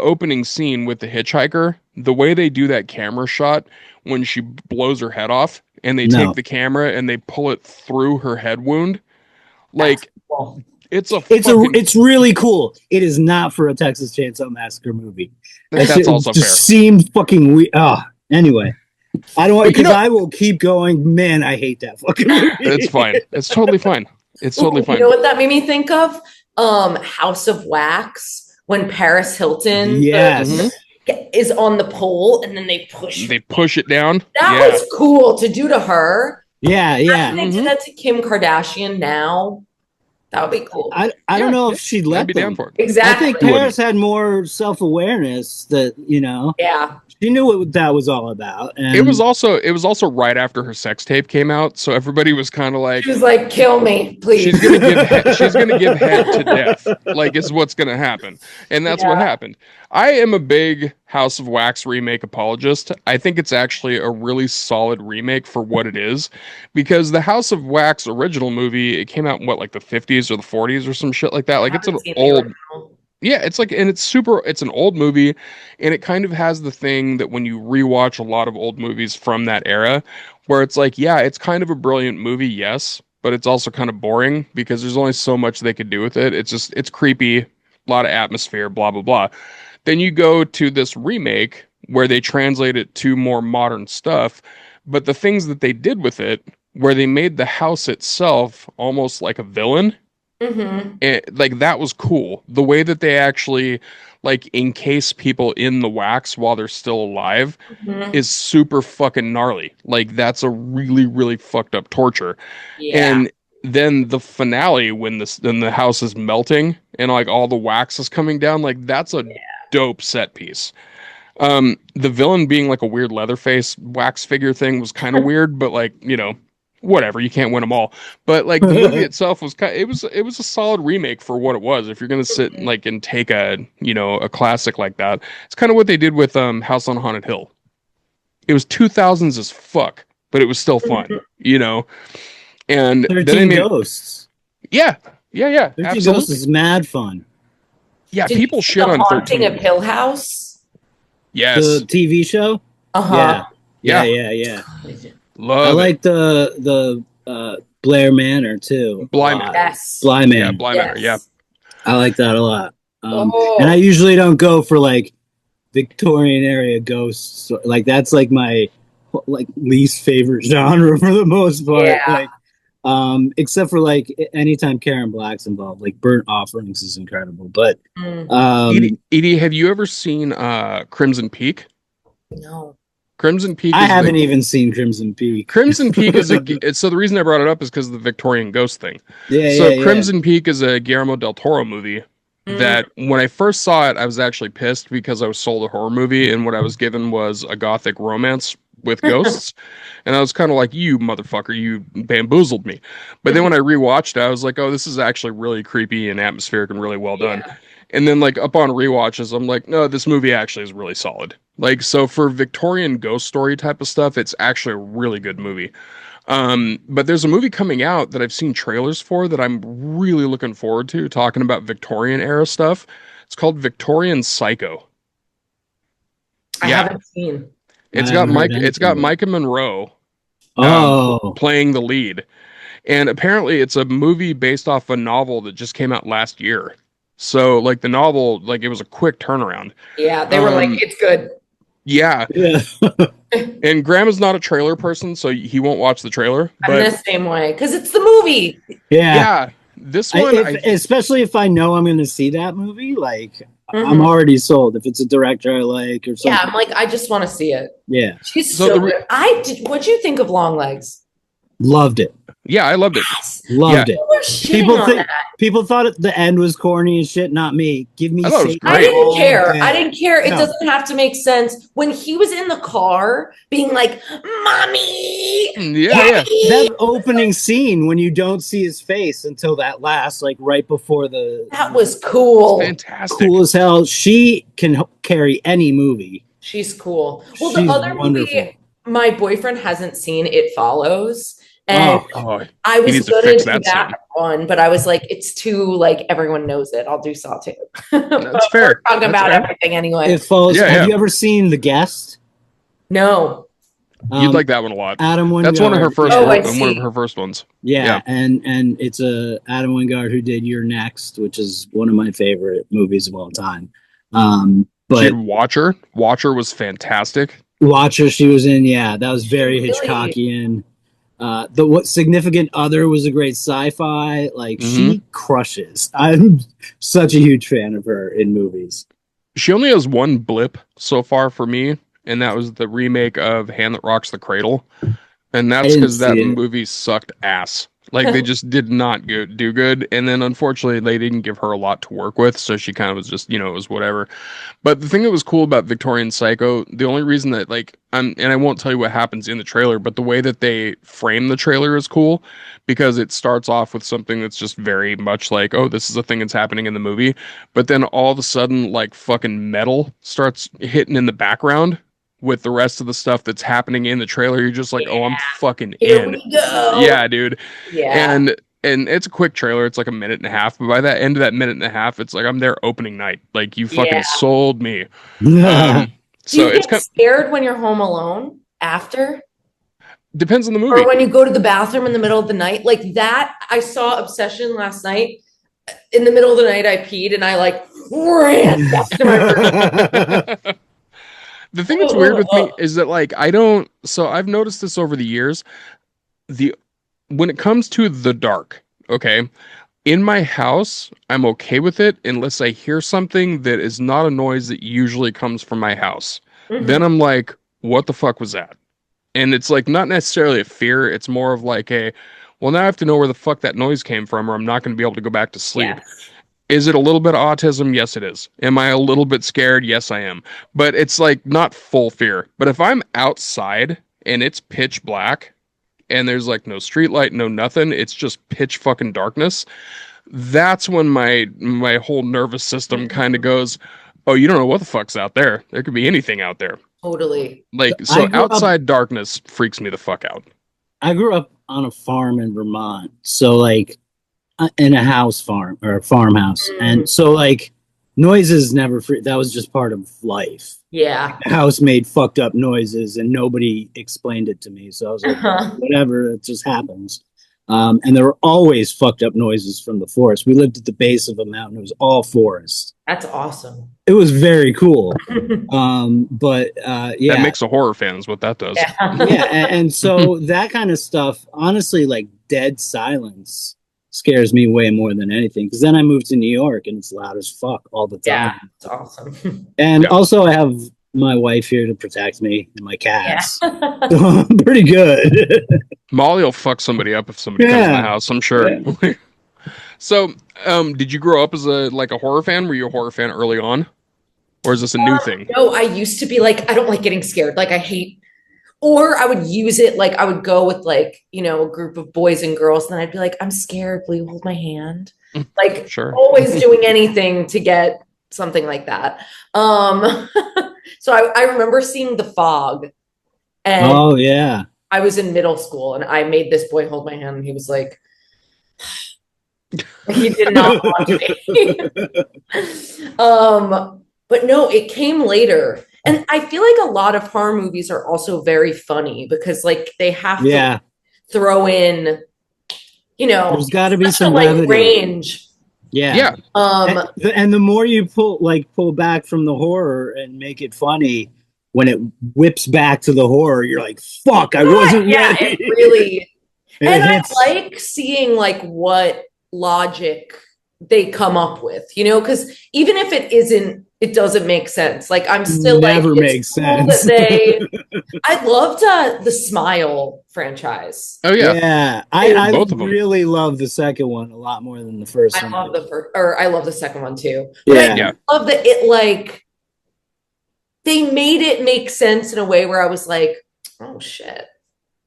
opening scene with the hitchhiker, the way they do that camera shot when she blows her head off, and they take No, the camera and they pull it through her head wound. That's Like, cool. it's a fucking. it's really cool. It is not for a Texas Chainsaw Massacre movie. That That's shit also just fair. seemed fucking weird. Anyway, I don't But you because know- I will keep going. Man, I hate that fucking movie. It's fine. It's totally fine. It's totally Ooh, fine. you know what that made me think of? House of Wax, when Paris Hilton Yes. Mhm. is on the pole and then they push. They push it down. That Yeah. was cool to do to her. Yeah, yeah. If they did Mhm. that to Kim Kardashian now, that would be cool. I Yeah, don't know yeah. if she'd I'd let be them. down for it. I Exactly. think Wouldn't. Paris had more self awareness that Yeah. she knew what that was all about. And It was also right after her sex tape came out, so everybody was kind of like, She was like, kill me, please. she's gonna give head to death, like is what's gonna happen, and that's what Yeah. happened. I am a big House of Wax remake apologist. I think it's actually a really solid remake for what it is, because the House of Wax original movie, it came out in what, like the 50s or the 40s or some shit like that. Like, I it's an haven't seen the old. original. Yeah, it's like, and it's an old movie, and it kind of has the thing that when you rewatch a lot of old movies from that era, where it's like, yeah, it's kind of a brilliant movie, yes, but it's also kind of boring because there's only so much they could do with it. It's creepy, a lot of atmosphere, blah, blah, blah. Then you go to this remake where they translate it to more modern stuff, but the things that they did with it, where they made the house itself almost like a villain, Mhm. like that was cool. The way that they actually like encase people in the wax while they're still alive Mhm. is super fucking gnarly. Like that's a really, really fucked up torture. Yeah. And then the finale when the house is melting and like all the wax is coming down, like that's a dope set piece. The villain being like a weird Leatherface wax figure thing was kind of weird, but like, whatever, you can't win them all. But like the movie itself was it was a solid remake for what it was. If you're gonna sit and like and take a a classic like that, it's kind of what they did with House on Haunted Hill. It was 2000s as fuck, but it was still fun, And then they 13 made Ghosts. yeah, Yeah, 13 absolutely. Ghosts is mad fun. Yeah, Did people you see shit The on Haunting 13. of Hill House? Yes. The TV show? Uh-huh. Yeah. I Love it. like the Blair Manor too a Bly lot. Manor. Yes. Bly Yeah, Manor. Bly Manor. Yeah. Yes. I like that a lot. And I Oh, usually don't go for like Victorian area ghosts. Like that's like my like least favorite genre for the most part. yeah. Like except for like anytime Karen Black's involved, like Burnt Offerings is incredible. But Mm, Edie, have you ever seen Crimson Peak? no. Crimson Peak I is haven't even seen Crimson Peak. Crimson Peak is so the reason I brought it up is because of the Victorian ghost thing. So Yeah. Crimson Peak is a Guillermo del Toro movie Mm, that when I first saw it, I was actually pissed because I was sold a horror movie and what I was given was a gothic romance with ghosts. And I was kind of like, you motherfucker, you bamboozled me. But then when I rewatched it, I was like, oh, this is actually really creepy and atmospheric and really well done. yeah. And then like upon rewatches, I'm like, no, this movie actually is really solid. Like so for Victorian ghost story type of stuff, it's actually a really good movie. But there's a movie coming out that I've seen trailers for that I'm really looking forward to, talking about Victorian era stuff. It's called Victorian Psycho. I Yeah, haven't seen. I haven't heard It's got anything. Micah Monroe Oh, playing the lead. And apparently it's a movie based off a novel that just came out last year. So like the novel, like it was a quick turnaround. Yeah, they were like, Um, it's good. yeah. yeah. And Graham is not a trailer person, so he won't watch the trailer. I'm But the same way because it's the movie. Yeah. yeah, this one, Especially if I know I'm going to see that movie, like I'm Mhm. already sold. If it's a director I like or something. Yeah, I'm like, I just want to see it. Yeah. She's So so, the re- good. I did. What'd you think of Long Legs? Loved it. yeah, I loved it. Yes, Loved it. people were shitting People on think that. people thought the end was corny and shit. Not me. Give me I thought it was Satan I great. didn't all care. day. I didn't care. It No. doesn't have to make sense. When he was in the car being like, Mommy, Yeah. That opening scene when you don't see his face until that last, like right before the that was cool. Fantastic. cool as hell. She can carry any movie. She's cool. Well, She's the other wonderful. movie, my boyfriend hasn't seen It Follows. And Oh, I he was needs to gonna fix do that that soon. one, but I was like, it's too like everyone knows it. I'll do Saw 2. That's fair. Talking That's about fair. everything anyway. It follows. Yeah, Have yeah. you ever seen The Guest? No. You'd like that one a lot. Adam Wingard. That's one of her first. Oh, I One of see. her first ones. Yeah, Yeah. and it's Adam Wingard who did You're Next, which is one of my favorite movies of all time. She But did Watcher. Watcher was fantastic. Watcher she was in, yeah, that was very Really? Hitchcockian. The what Significant Other was a great sci-fi. Like she crushes. I'm such a huge fan of her in movies. She only has one blip so far for me, and that was the remake of Hand That Rocks the Cradle. And that's didn't because that see it. movie sucked ass. Like they just did not do good. And then unfortunately they didn't give her a lot to work with, so she kind of was just, it was whatever. But the thing that was cool about Victorian Psycho, the only reason that and I won't tell you what happens in the trailer, but the way that they frame the trailer is cool because it starts off with something that's just very much like, oh, this is a thing that's happening in the movie. But then all of a sudden, like fucking metal starts hitting in the background with the rest of the stuff that's happening in the trailer. You're just like, oh, I'm fucking Here in. we go. Yeah, dude. Yeah. And it's a quick trailer. It's like a minute and a half. But by that end of that minute and a half, it's like I'm there opening night. Like you fucking Yeah. sold me. Do So you it's get scared when you're home alone after? depends on the movie. Or when you go to the bathroom in the middle of the night? Like that, I saw Obsession last night. In the middle of the night, I peed and I like ran back to my room. The thing that's weird with me is that like I've noticed this over the years. When it comes to the dark, okay, in my house, I'm okay with it unless I hear something that is not a noise that usually comes from my house. Mhm. Then I'm like, what the fuck was that? And it's like not necessarily a fear, it's more of like well, now I have to know where the fuck that noise came from, or I'm not going to be able to go back to sleep. Yes. Is it a little bit of autism? Yes, it is. Am I a little bit scared? Yes, I am. But it's like not full fear. But if I'm outside and it's pitch black and there's like no street light, no nothing, it's just pitch fucking darkness, that's when my whole nervous system kind of goes, oh, you don't know what the fuck's out there. There could be anything out there. Totally. Like, I so grew up- outside darkness freaks me the fuck out. I grew up on a farm in Vermont, so like in a house farm or a farmhouse, and so like noises never free. That was just part of life. Yeah. The house made fucked up noises, and nobody explained it to me. So I was like, whatever, it just happens. And there were always fucked up noises from the forest. We lived at the base of a mountain. It was all forest. That's awesome. It was very cool. But yeah. That makes a horror fan is what that does. Yeah. And so that kind of stuff, honestly, like dead silence scares me way more than anything. Because then I moved to New York and it's loud as fuck all the time. Yeah, it's awesome. And also I have my wife here to protect me and my cats. Yeah. So I'm pretty good. Molly will fuck somebody up if somebody comes in the house, I'm sure. Yeah. So, did you grow up as a horror fan? Were you a horror fan early on? Or is this a new thing? No, I used to be like, I don't like getting scared. Like I hate, or I would use it, like I would go with like, you know, a group of boys and girls, and then I'd be like, I'm scared, will you hold my hand? Like sure. Always doing anything to get something like that. So I remember seeing The Fog. And oh yeah. I was in middle school and I made this boy hold my hand and he was like, he did not want me. But no, it came later. And I feel like a lot of horror movies are also very funny because like they have to throw in, you know, there's got to be some like range. Yeah. And the more you pull back from the horror and make it funny, when it whips back to the horror, you're like, fuck, I wasn't ready. It really. And I like seeing like what logic they come up with, you know, because even if it doesn't make sense. Like I'm still never makes sense. I loved the Smile franchise. Oh yeah, yeah. I really love the second one a lot more than the first one. I love the first, or I love the second one too. Yeah, I love that it like they made it make sense in a way where I was like, oh shit,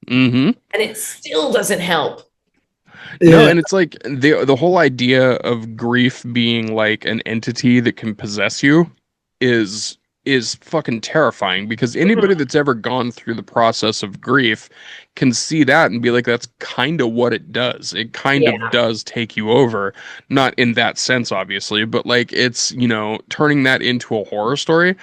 and it still doesn't help. No, and it's like the whole idea of grief being like an entity that can possess you is fucking terrifying, because anybody that's ever gone through the process of grief can see that and be like, that's kind of what it does. It kind of does take you over, not in that sense, obviously, but like it's, you know, turning that into a horror story.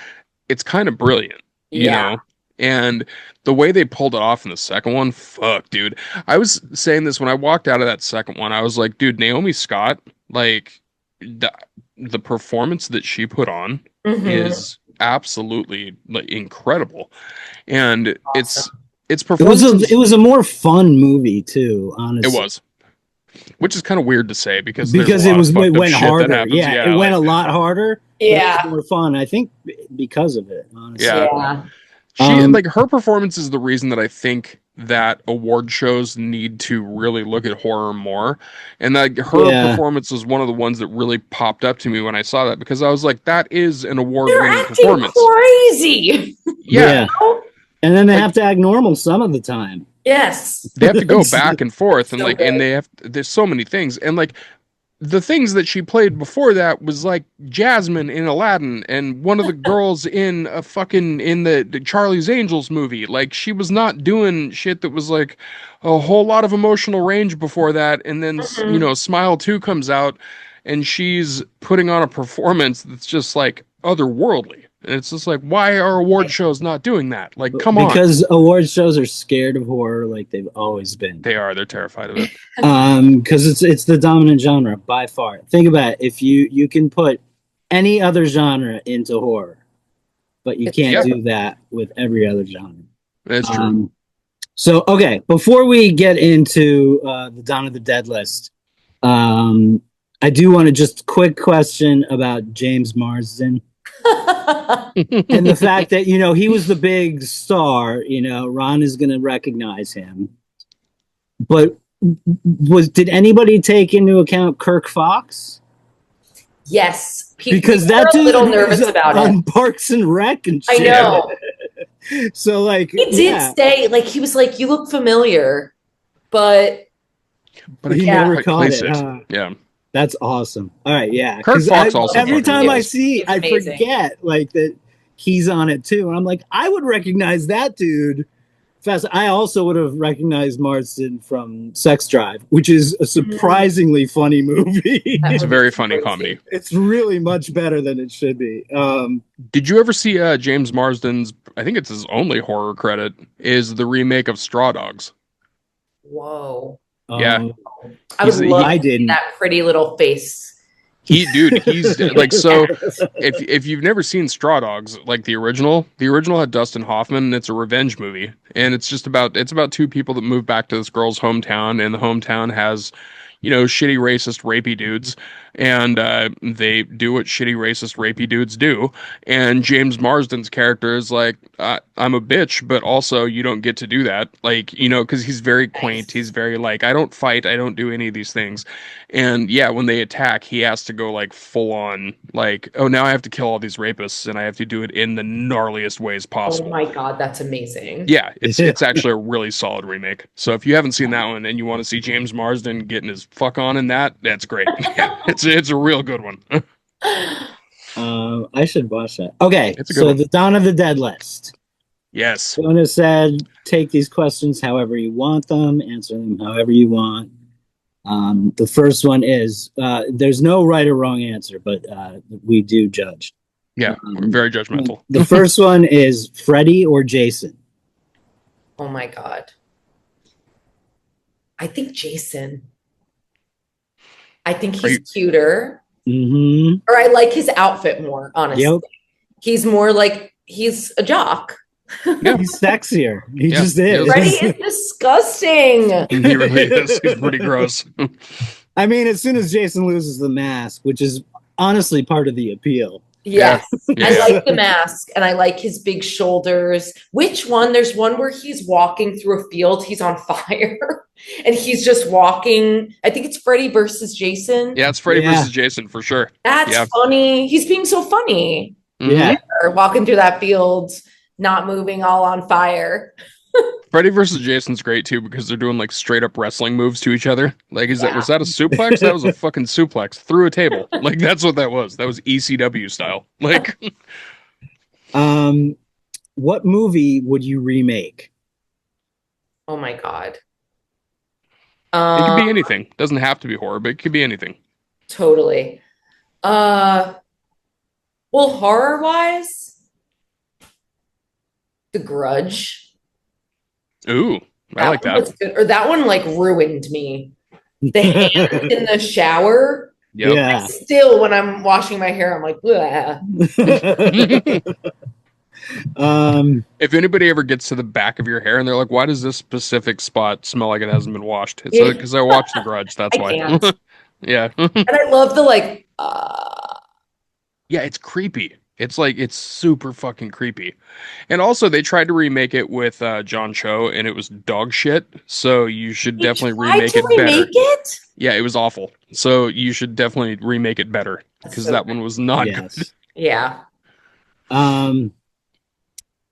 It's kind of brilliant, you know? And the way they pulled it off in the second one, fuck, dude. I was saying this when I walked out of that second one. I was like, dude, Naomi Scott, like, the performance that she put on is absolutely like incredible. And awesome. it's performance. It was a more fun movie too, honestly. It was. Which is kind of weird to say because it went harder. Yeah, it went a lot harder. Yeah. It was more fun, I think, because of it, honestly. Yeah. She like her performance is the reason that I think that award shows need to really look at horror more, and that her performance was one of the ones that really popped up to me when I saw that, because I was like, that is an award-winning performance. Crazy. Yeah. And then they have to act normal some of the time. Yes. They have to go back and forth, and like, and there's so many things, and like. The things that she played before that was like Jasmine in Aladdin and one of the girls in the Charlie's Angels movie. Like, she was not doing shit that was like a whole lot of emotional range before that. And then, you know, Smile 2 comes out and she's putting on a performance that's just like otherworldly. And it's just like, why are award shows not doing that? Like, come on. Because award shows are scared of horror like they've always been. They are. They're terrified of it. Because it's the dominant genre by far. Think about it. If you can put any other genre into horror, but you can't do that with every other genre. That's true. So, okay, before we get into the Dawn of the Dead list, I do want to just quick question about James Marsden. And the fact that, you know, he was the big star, you know, Ron is going to recognize him. But did anybody take into account Kirk Fox? Yes. Because that dude a little nervous about it on Parks and Rec and shit. I know. So like he did say, like, he was like, you look familiar, but he never caught it. Yeah. That's awesome. All right, yeah. Kirk Fox also. Every time I forget like that he's on it too, and I'm like, I would recognize that dude Fast. I also would have recognized Marston from Sex Drive, which is a surprisingly funny movie. It's a very funny comedy. It's really much better than it should be. Did you ever see James Marsden's, I think it's his only horror credit, is the remake of Straw Dogs. Whoa. Yeah. I would love I to see didn't. that pretty little face. He's like, so if you've never seen Straw Dogs, like the original had Dustin Hoffman, and it's a revenge movie. And it's about two people that move back to this girl's hometown, and the hometown has, shitty, racist, rapey dudes, and they do what shitty, racist, rapey dudes do. And James Marsden's character is like, I'm a bitch, but also you don't get to do that. Like, because he's very quaint. He's very like, I don't fight. I don't do any of these things. And yeah, when they attack, he has to go like full on, like, oh, now I have to kill all these rapists, and I have to do it in the gnarliest ways possible. Oh my God, that's amazing. Yeah, it's actually a really solid remake. So if you haven't seen that one and you want to see James Marsden getting his fuck on in that's great. It's a real good one. I should watch that. Okay, It's a good one. the Dawn of the Dead list. Yes. Jonah said, take these questions however you want them, answer them however you want. The first one is, there's no right or wrong answer, but we do judge. Yeah, we're very judgmental. The first one is Freddy or Jason? Oh my God. I think Jason. I think he's cuter. Mm-hmm. Or I like his outfit more, honestly. Yep. He's more like, he's a jock. Yeah. He's sexier. He just is. Freddy is disgusting. He really is. He's pretty gross. I mean, as soon as Jason loses the mask, which is honestly part of the appeal. Yes. Yeah. I like the mask and I like his big shoulders. Which one? There's one where he's walking through a field. He's on fire and he's just walking. I think it's Freddy versus Jason. Yeah, it's Freddy versus Jason for sure. That's funny. He's being so funny. Mm-hmm. Yeah. Or walking through that field, not moving, all on fire. Freddy versus Jason's great too because they're doing like straight up wrestling moves to each other. Like, was that a suplex? That was a fucking suplex through a table. Like, that's what that was. That was ECW style. Like, what movie would you remake? Oh my God. It could be anything. Doesn't have to be horror, but it could be anything. Totally. Well, horror wise, The Grudge. Ooh, I like that. Was good. Or that one like ruined me. The hand in the shower. Yep. Yeah. Still, when I'm washing my hair, I'm like, if anybody ever gets to the back of your hair and they're like, why does this specific spot smell like it hasn't been washed? It's because I watched The Grudge. That's why. Yeah. And I love the like. Yeah, it's creepy. It's like, it's super fucking creepy. And also, they tried to remake it with John Cho, and it was dog shit. So you should definitely remake it better. Yeah, it was awful. So you should definitely remake it better because that one was not good. Yeah.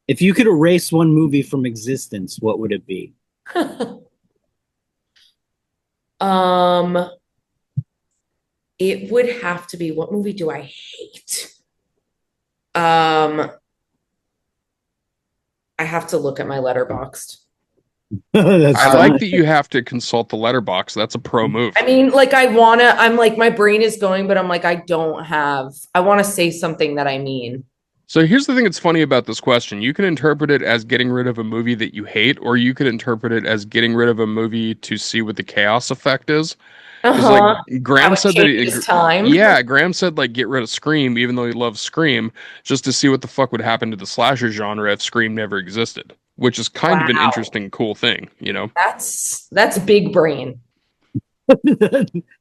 If you could erase one movie from existence, what would it be? It would have to be, what movie do I hate? I have to look at my Letterboxd. I like that you have to consult the letterbox. That's a pro move. I mean, like I'm like, my brain is going, but I'm like, I want to say something that I mean. So here's the thing that's funny about this question. You can interpret it as getting rid of a movie that you hate, or you could interpret it as getting rid of a movie to see what the chaos effect is. Like Graham said that Graham said like get rid of Scream, even though he loves Scream, just to see what the fuck would happen to the slasher genre if Scream never existed, which is kind of an interesting, cool thing, you know? That's big brain.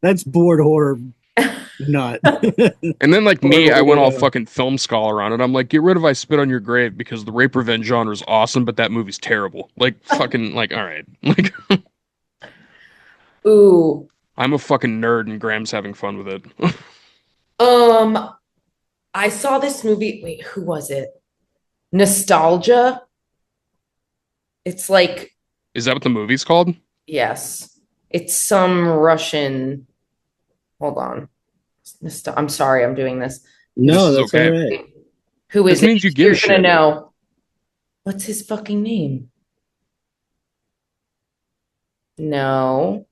That's bored horror nut. And then like me, I went all fucking film scholar on it. I'm like, get rid of I Spit on Your Grave because the rape revenge genre is awesome, but that movie's terrible. Like fucking like, all right. Like ooh. I'm a fucking nerd and Graham's having fun with it. I saw this movie. Wait, who was it? Nostalgia. It's like. Is that what the movie's called? Yes. It's some Russian. Hold on. I'm sorry I'm doing this. No, that's okay. All right. Who is it? Means you give a shit. You're gonna know. What's his fucking name? No.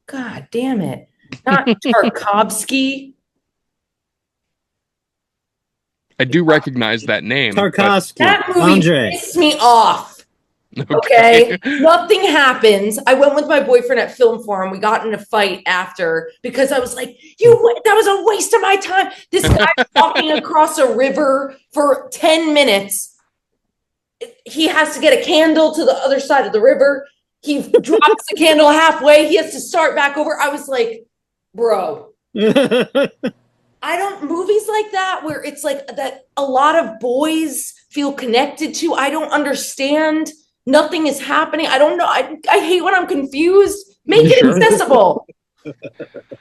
God damn it. Not Tarkovsky. I do recognize that name, but Tarkovsky, That movie Andre. pissed me off. Okay. Nothing happens. I went with my boyfriend at Film Forum. We got in a fight after because I was like, that was a waste of my time. This guy walking across a river for 10 minutes. He has to get a candle to the other side of the river. He drops the candle halfway. He has to start back over. I was like, bro. Movies like that where it's like that a lot of boys feel connected to. I don't understand. Nothing is happening. I don't know. I hate when I'm confused. Make it accessible.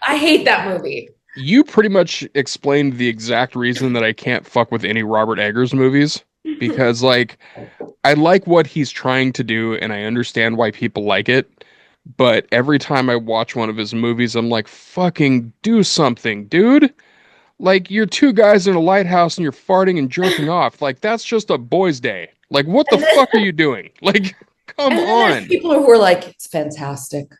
I hate that movie. You pretty much explained the exact reason that I can't fuck with any Robert Eggers movies. Because, like, I like what he's trying to do, and I understand why people like it. But every time I watch one of his movies, I'm like, fucking do something, dude. Like, you're two guys in a lighthouse and you're farting and jerking off. Like, that's just a boys' day. Like, what the fuck are you doing? Like, come on. There's people who are like, it's fantastic.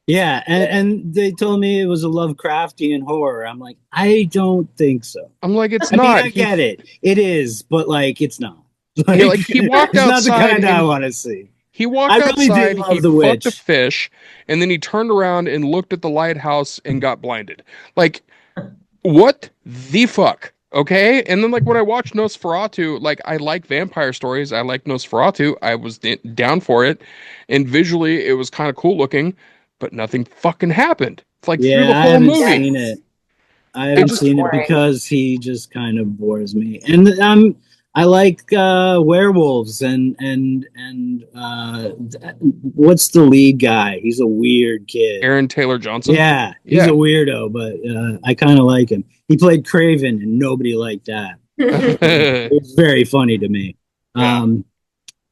Yeah, and they told me it was a Lovecraftian horror. I'm like, I don't think so. I'm like, it's I not. mean, I get it. It is, but like, it's not. Like, he walked it's outside. Not the kind I want to see. He walked really outside, he the fucked witch. a fish, and then he turned around and looked at the lighthouse and got blinded. Like, what the fuck? Okay? And then, like, when I watched Nosferatu, like, I like vampire stories. I like Nosferatu. I was down for it. And visually, it was kind of cool looking, but nothing fucking happened. It's like, through the whole movie. Seen it. I haven't seen it because he just kind of bores me. And I like werewolves and what's the lead guy? He's a weird kid. Aaron Taylor Johnson? Yeah, he's a weirdo, but I kind of like him. He played Craven and nobody liked that. It was very funny to me. Yeah.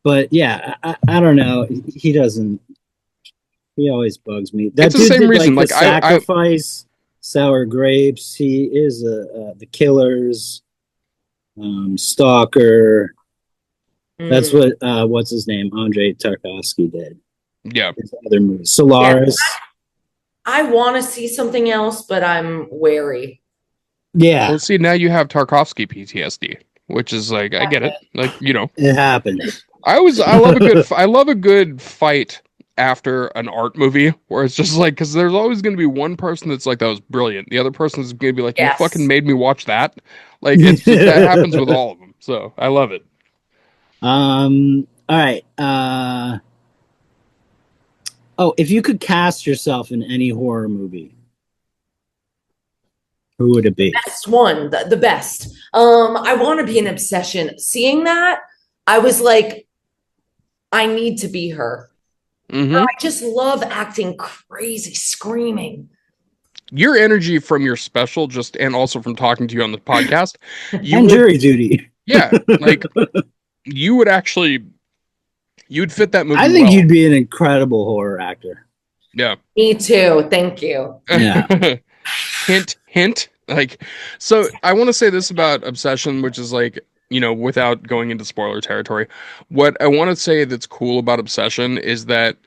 But yeah, I don't know. He always bugs me. That's the same reason. Like the Sacrifice, Sour Grapes. He is the Killers. Stalker. That's what what's his name? Andre Tarkovsky did. Yeah. His other movies. Solaris. Yeah, I want to see something else, but I'm wary. Yeah. Well, see, now you have Tarkovsky PTSD, which is like, I get it. Like, you know, it happens. I love a good fight after an art movie where it's just like, because there's always going to be one person that's like, that was brilliant. The other person's going to be like, you fucking made me watch that. Like, it's just, that happens with all of them. So I love it. All right. If you could cast yourself in any horror movie, who would it be? Best one, the best. I want to be an Obsession. Seeing that, I was like, I need to be her. Mm-hmm. I just love acting crazy, screaming. Your energy from your special, and also from talking to you on the podcast, Jury Duty. Yeah, like you'd fit that movie. I think you'd be an incredible horror actor. Yeah, me too. Thank you. Yeah. hint. Like, so I want to say this about Obsession, which is like, you know, without going into spoiler territory, what I want to say that's cool about Obsession is that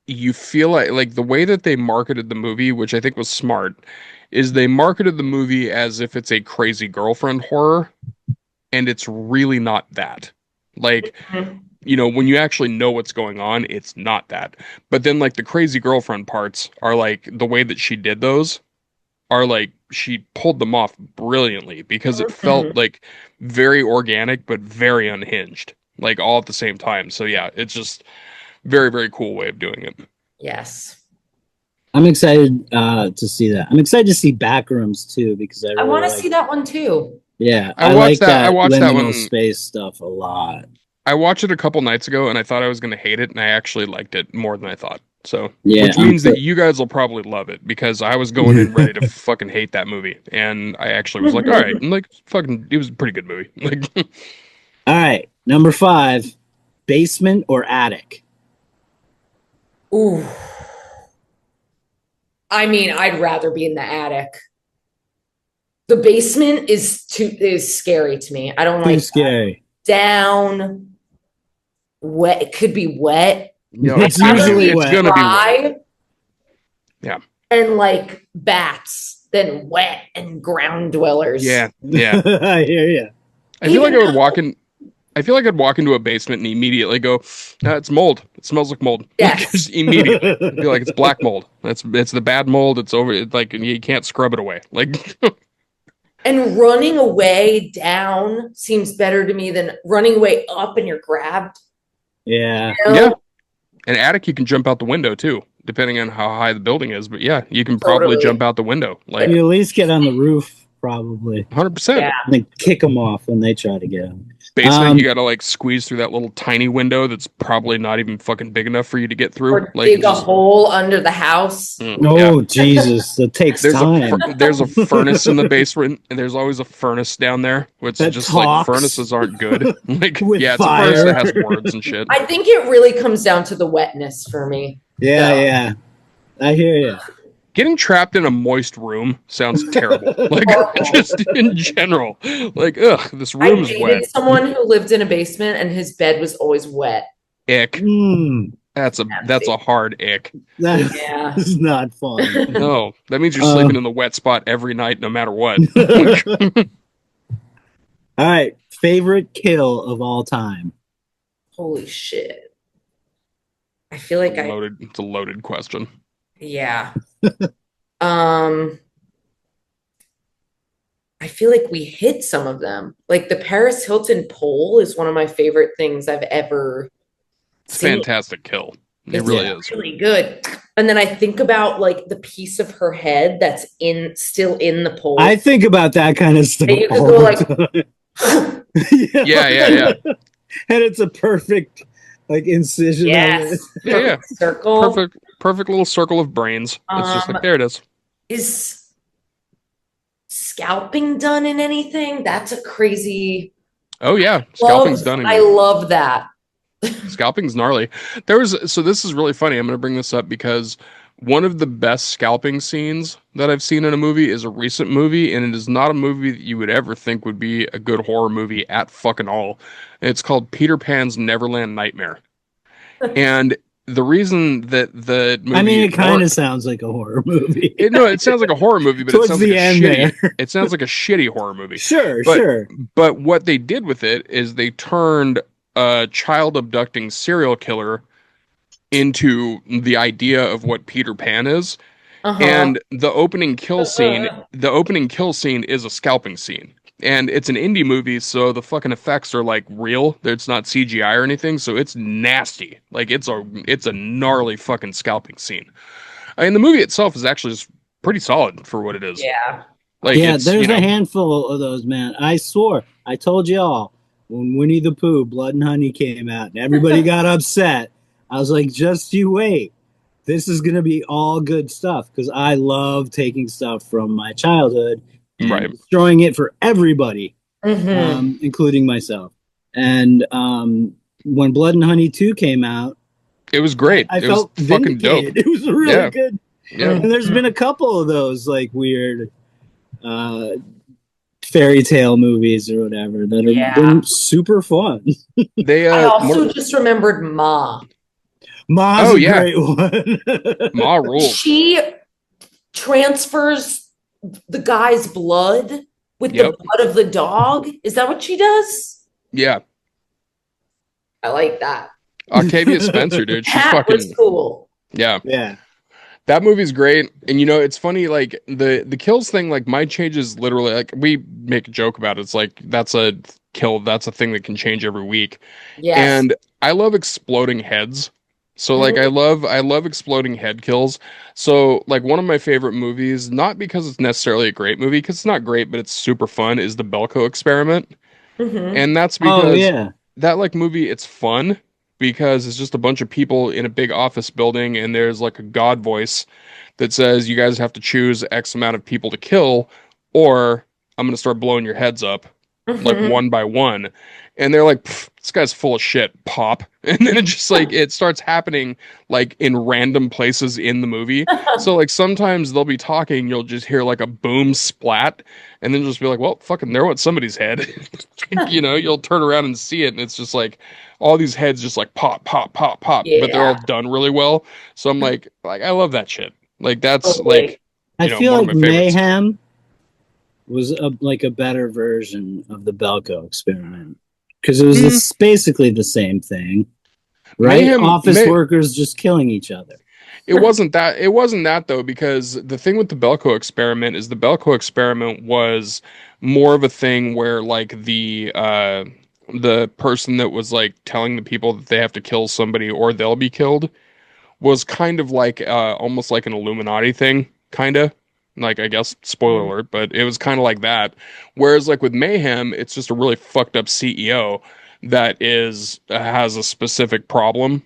you feel like the way that they marketed the movie, which I think was smart, is they marketed the movie as if it's a crazy girlfriend horror, and it's really not that. Like, you know, when you actually know what's going on, it's not that. But then, like, the crazy girlfriend parts are like, the way that she did those are like, she pulled them off brilliantly because it felt like very organic but very unhinged, like all at the same time. So yeah, it's just very, very cool way of doing it. Yes. I'm excited to see that. I'm excited to see Backrooms too, because I want to see that one too. Yeah, I watched that. I watched that one. Space stuff a lot. I watched it a couple nights ago, and I thought I was going to hate it, and I actually liked it more than I thought. So, yeah, which means that you guys will probably love it, because I was going in ready to fucking hate that movie, and I actually was like, all right, and like, fucking, it was a pretty good movie. Like, all right, number 5, basement or attic? Ooh. I mean, I'd rather be in the attic. The basement is scary to me. I don't like scary. Down, wet. It could be wet. it's usually wet. It's gonna be wet. Yeah. And like bats than wet and ground dwellers. Yeah. Yeah. I hear you. I feel like Even I would walk in. I feel like I'd walk into a basement and immediately go, it's mold. It smells like mold. Like, Yes. just immediately. I'd be like, it's black mold. It's the bad mold. It's over. It's like, you can't scrub it away. Like, And running away down seems better to me than running away up and you're grabbed. Yeah. You know? yeah. An attic, you can jump out the window too, depending on how high the building is. But yeah, you can probably Totally. jump out the window. Like, You at least get on the roof, probably. 100%. Yeah. And then kick them off when they try to get them. Basement, you gotta like squeeze through that little tiny window that's probably not even fucking big enough for you to get through. Or Like, dig a hole under the house. Oh, Jesus. That takes time. There's a furnace in the basement, and there's always a furnace down there, which That is just talks like furnaces aren't good. Like, with yeah, it's a furnace that fire. has words and shit. I think it really comes down to the wetness for me. Yeah, Yeah. yeah. I hear you. Getting trapped in a moist room sounds terrible. Like, just in general. Like, ugh, this I room's dated wet. someone who lived in a basement and his bed was always wet. Ick. Mm, That's a hard ick. that Yeah. is not fun. No, that means you're sleeping in the wet spot every night, no matter what. All right. Favorite kill of all time? Holy shit. I feel like It's a loaded question. yeah. I feel like we hit some of them. Like the Paris Hilton pole is one of my favorite things I've ever It's a seen. fantastic kill. It It's really is. really good. And then I think about like the piece of her head that's still in the pole. I think about that kind of stuff. And you could all go the like- time. Yeah. And it's a perfect like incision. Yes. Yeah. Circle. Perfect little circle of brains. It's just like, there it is. Is scalping done in anything? That's a crazy. Oh yeah, scalping's done. I love that. Scalping's gnarly. So this is really funny. I'm going to bring this up because one of the best scalping scenes that I've seen in a movie is a recent movie, and it is not a movie that you would ever think would be a good horror movie at fucking all. It's called Peter Pan's Neverland Nightmare. And the reason that the movie, I mean, it kind of sounds like a horror movie. it sounds like a horror movie, but it Towards sounds the like a end shitty. there. It sounds like a shitty horror movie. Sure. But what they did with it is they turned a child abducting serial killer into the idea of what Peter Pan is. And the opening kill scene is a scalping scene. And it's an indie movie, so the fucking effects are like real. It's not CGI or anything, so it's nasty. Like it's a gnarly fucking scalping scene. I mean, the movie itself is actually just pretty solid for what it is. Yeah. Like, yeah, it's, there's a handful of those, man. I swore. I told y'all when Winnie the Pooh, Blood and Honey came out and everybody got upset. I was like, just you wait. This is going to be all good stuff because I love taking stuff from my childhood and destroying it for everybody, including myself. And when Blood and Honey 2 came out, it was great. I felt was fucking dope. It was really good. Yeah. And there's been a couple of those like weird fairy tale movies or whatever that have been super fun. I also just remembered Ma. Ma's a great one. Ma rules. She transfers the guy's blood with the blood of the dog. Is that what she does? Yeah. I like that. Octavia Spencer, dude. She's fucking was cool. Yeah. Yeah. That movie's great. And you know, it's funny, like the kills thing, like my changes literally, like we make a joke about it. It's like that's a kill, that's a thing that can change every week. Yes. And I love exploding heads. So like I love exploding head kills. So like one of my favorite movies, not because it's necessarily a great movie, because it's not great, but it's super fun, is the Belko Experiment. And that's because that like movie, it's fun because it's just a bunch of people in a big office building and there's like a God voice that says you guys have to choose X amount of people to kill or I'm going to start blowing your heads up like one by one. And they're like, this guy's full of shit, pop. And then it just like, it starts happening like in random places in the movie. So like sometimes they'll be talking, you'll just hear like a boom splat and then just be like, well, fucking there went somebody's head. You know, you'll turn around and see it. And it's just like all these heads just like pop, pop, pop, pop, but they're all done really well. So I'm like, I love that shit. Like that's Totally. like I feel one like of my favorites. Mayhem was like a better version of the Belko experiment because it was Mm, basically the same thing, right? Mayhem Office workers just killing each other. it wasn't that though, because the thing with the Belko experiment is the Belko experiment was more of a thing where like the person that was like telling the people that they have to kill somebody or they'll be killed was kind of like almost like an Illuminati thing, kind of. Like, I guess, spoiler Mm. alert, but it was kind of like that. Whereas, like with Mayhem, it's just a really fucked up CEO that has a specific problem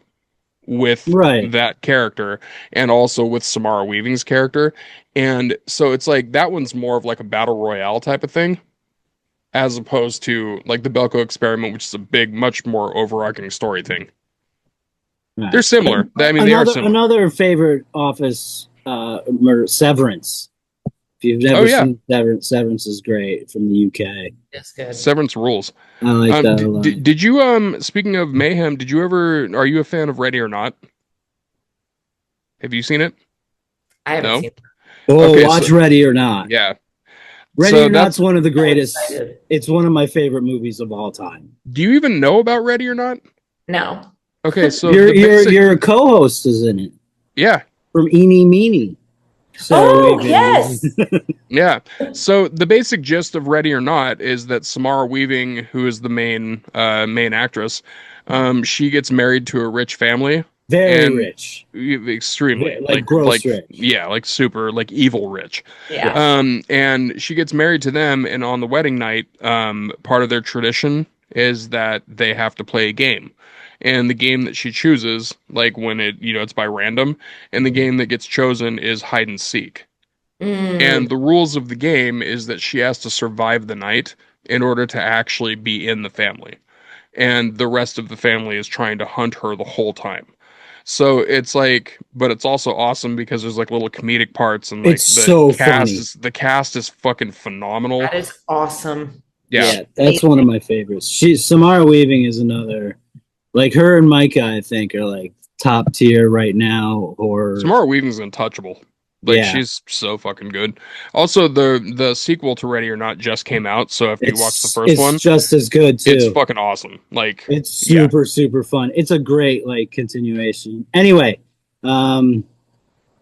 with Right. that character and also with Samara Weaving's character. And so it's like that one's more of like a battle royale type of thing, as opposed to like the Belko experiment, which is a big, much more overarching story thing. Right. They're similar. I mean, they are Another similar. another favorite Office Severance. If you've Oh never yeah, seen Severance, Severance is great from the UK. It's good. Severance rules. I like that a lot. Did you speaking of Mayhem, did you ever are you a fan of Ready or Not? Have you seen it? I haven't No? seen it. Oh, Okay, watch so Ready or Not. yeah. Ready So or that's Not's one of the I'm greatest. excited. It's one of my favorite movies of all time. do you even know about Ready or Not? No. Okay, so your the basic your co-host is in it yeah. from Eeny Meeny. Oh, Weaving. yes. Yeah. So the basic gist of Ready or Not is that Samara Weaving, who is the main actress, she gets married to a rich family Very and rich, extremely like gross rich. yeah, like super like evil rich. Yeah. And she gets married to them, and on the wedding night, part of their tradition is that they have to play a game. And the game that she chooses, like when it's by random, and the game that gets chosen is hide and seek. And Mm. the rules of the game is that she has to survive the night in order to actually be in the family. And the rest of the family is trying to hunt her the whole time. So it's like, but it's also awesome because there's like little comedic parts and like It's so funny. the cast is fucking phenomenal. That is awesome. Yeah. That's one of my favorites. Samara Weaving is another. Like her and Micah, I think, are like top tier right now. Or Samara Weaving's untouchable. Like yeah, she's so fucking good. Also, the sequel to Ready or Not just came out, so after you watch the first it's one, just as good too. it's fucking awesome. Like It's super fun. It's a great like continuation. Anyway,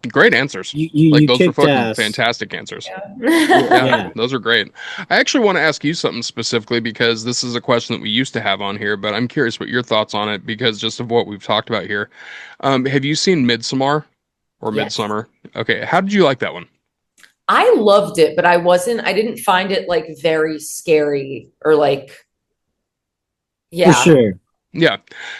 great answers. you Like those were kicked fucking ass. fantastic answers. Yeah. Yeah, those are great. I actually want to ask you something specifically because this is a question that we used to have on here, but I'm curious what your thoughts on it because just of what we've talked about here. Have you seen Midsommar or Yes. Midsummer? Okay, how did you like that one? I loved it, but I didn't find it like very scary or like, For yeah. sure. Yeah.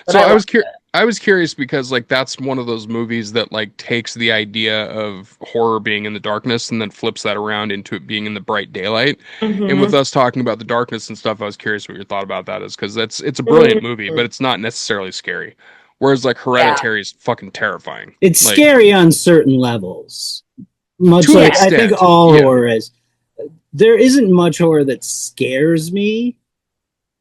But So I I was loved curious. I was curious because like that's one of those movies that like takes the idea of horror being in the darkness and then flips that around into it being in the bright daylight. And with Mhm. us talking about the darkness and stuff, I was curious what your thought about that is because it's a brilliant movie, but it's not necessarily scary. Whereas like Hereditary is fucking terrifying. It's Like, scary on certain levels. Much To an like I think extent, all yeah. horror is. There isn't much horror that scares me.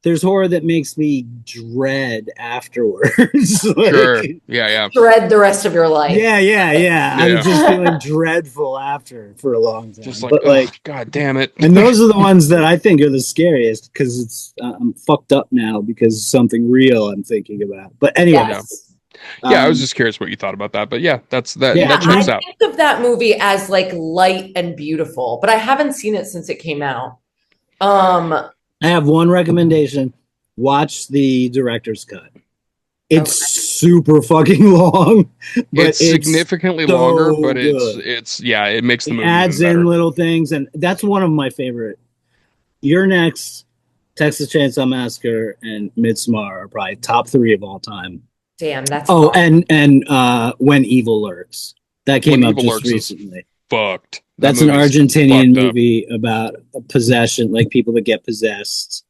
There's horror that makes me dread afterwards. Like, Sure. Yeah. Dread the rest of your life. yeah. Yeah. I'm just feeling dreadful after for a long time. Just like, but like, God damn it. and those are the ones that I think are the scariest because it's I'm fucked up now because something real I'm thinking about. But anyway, Yes. Yeah, I was just curious what you thought about that. But yeah, that Yeah, that checks out. I think of that movie as like light and beautiful, but I haven't seen it since it came out. I have one recommendation: watch the director's cut. It's super fucking long, but It's significantly so longer, but good. it's yeah, it makes the It movie adds even better. in little things, and that's one of my favorite. Your Next, Texas Chainsaw Massacre, and Midsommar are probably top 3 of all time. Damn, that's Oh, awesome. and When Evil Lurks, that came When up Evil just Lurks is recently. Fucked. That That's an movie's Argentinian fucked up. movie about possession, like people that get possessed,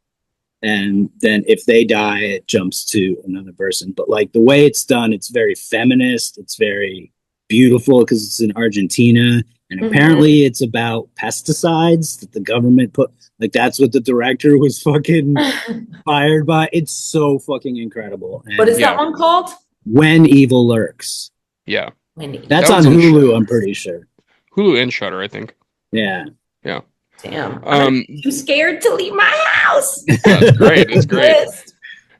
and then if they die, it jumps to another person. But like the way it's done, it's very feminist. It's very beautiful because it's in Argentina, and apparently it's about pesticides that the government put. Like that's what the director was fucking fired by. It's so fucking incredible. And What is Yeah. that one called? When Evil Lurks. Yeah. Wendy. That's That on was on Hulu, I'm pretty sure. Hulu and Shutter, I think. Yeah. Yeah. Damn. I'm too scared to leave my house. That's great. It's great. List.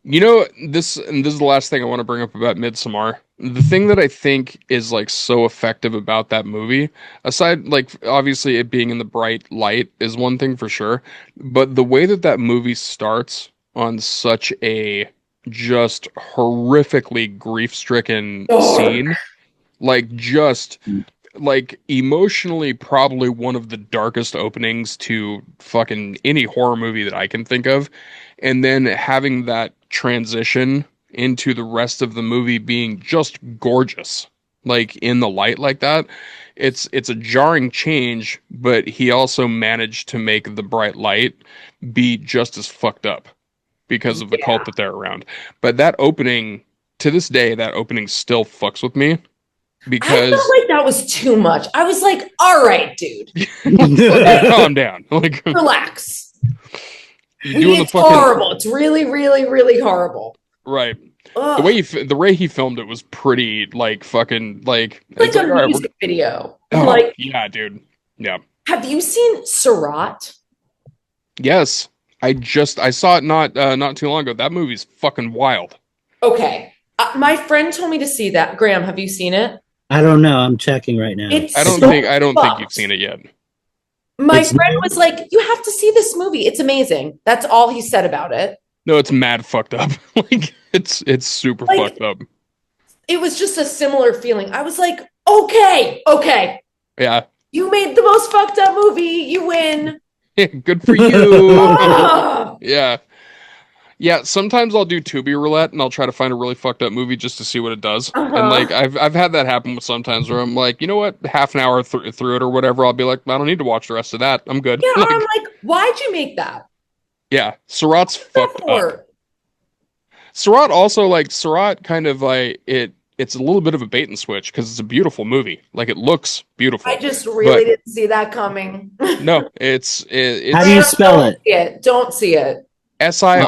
You know, this is the last thing I want to bring up about Midsommar. The thing that I think is like so effective about that movie, aside like obviously it being in the bright light is one thing for sure, but the way that that movie starts on such a just horrifically grief-stricken Dark. scene, like just like emotionally probably one of the darkest openings to fucking any horror movie that I can think of. And then having that transition into the rest of the movie being just gorgeous, like in the light like that. It's a jarring change, but he also managed to make the bright light be just as fucked up because of the cult that they're around. But that opening, to this day, that opening still fucks with me I because felt like that was too much. I was like, all right, dude, fucking calm down. Like relax. you're doing the It's fucking horrible. It's really, really, really horrible. right. Ugh. The way he filmed it was pretty like fucking like Like it's a like all right, music video. oh, Like, yeah, dude. Yeah. have you seen Surat? Yes. I saw it not too long ago. That movie's fucking wild. Okay. My friend told me to see that. Graham, have you seen it? I don't know. I'm checking right now. It's I don't so think you've fucked. seen it yet. My It's friend was like, you have to see this movie. It's amazing. That's all he said about it. No, it's mad fucked up. Like it's super Like- fucked up. It was just a similar feeling. I was like, okay. Yeah. You made the most fucked up movie. You win. Good for you. Ah! Yeah. Yeah, sometimes I'll do Tubi roulette and I'll try to find a really fucked up movie just to see what it does. Uh-huh. And like I've had that happen with sometimes where I'm like, you know what, half an hour through it or whatever, I'll be like, I don't need to watch the rest of that. I'm good. Yeah, Like, I'm like, why'd you make that? yeah, Surat's fucked up. For? Surat kind of like it's a little bit of a bait and switch because it's a beautiful movie. Like it looks beautiful. I just really But- didn't see that coming. No, it's How do you spell Don't it? see it. Don't see it. Sirat.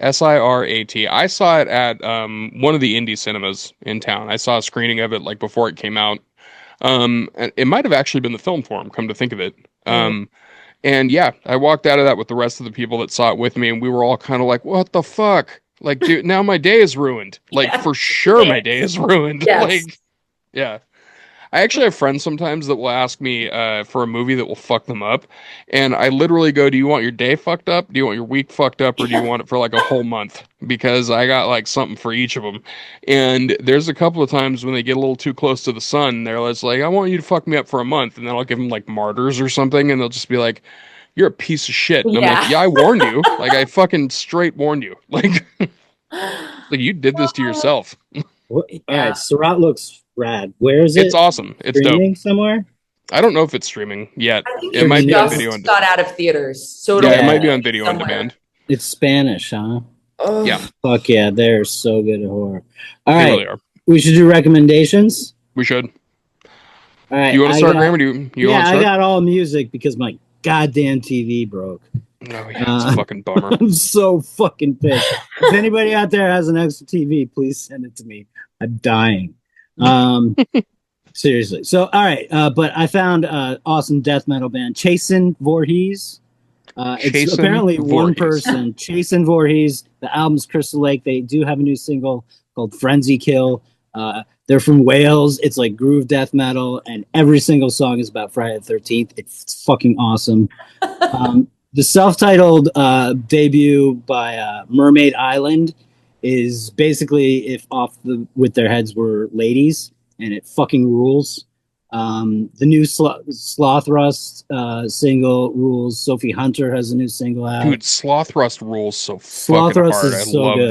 Sirat. I saw it at one of the indie cinemas in town. I saw a screening of it like before it came out. And it might have actually been the film forum, come to think of it. And yeah, I walked out of that with the rest of the people that saw it with me, and we were all kind of like, what the fuck? Like, dude, now my day is ruined. Like, Yeah. for sure my day is ruined. Yes. Like, yeah. I actually have friends sometimes that will ask me for a movie that will fuck them up. And I literally go, do you want your day fucked up? Do you want your week fucked up? Or do you want it for like a whole month? Because I got like something for each of them. And there's a couple of times when they get a little too close to the sun, they're just like, I want you to fuck me up for a month. And then I'll give them like martyrs or something. And they'll just be like, you're a piece of shit. And I'm Yeah. like, yeah, I warned you. Like, I fucking straight warned you. Like, like you did this to yourself. All Yeah. right, Surat looks rad. Where is it? It's awesome. It's dope. Streaming somewhere? I don't know if it's streaming yet. I think It might be on just video on got out of theaters. So Yeah, it'll it might be be on video on somewhere. demand. It's Spanish, huh? Ugh. Yeah. Fuck yeah, they're so good at horror. All They right, really are. we should do recommendations. We should. All right, You want to I start, got- Graham, or do you want to Yeah, I start? got all music because my goddamn TV broke. Oh, yeah, it's a fucking bummer. I'm so fucking pissed. If anybody out there has an extra TV, please send it to me. I'm dying. Seriously. So, all right. But I found awesome death metal band, Chasen Voorhees. It's Chasen apparently one Voorhees. person, Chasen Voorhees. The album's Crystal Lake. They do have a new single called Frenzy Kill. They're from Wales. It's like groove death metal, and every single song is about Friday the 13th. It's fucking awesome. The self-titled debut by Mermaid Island is basically if Off the With Their Heads Were Ladies, and it fucking rules. The new Sloth Rust single rules. Sophie Hunter has a new single out. Dude, Sloth Rust rules so Sloth fucking Rust hard. is I so love good.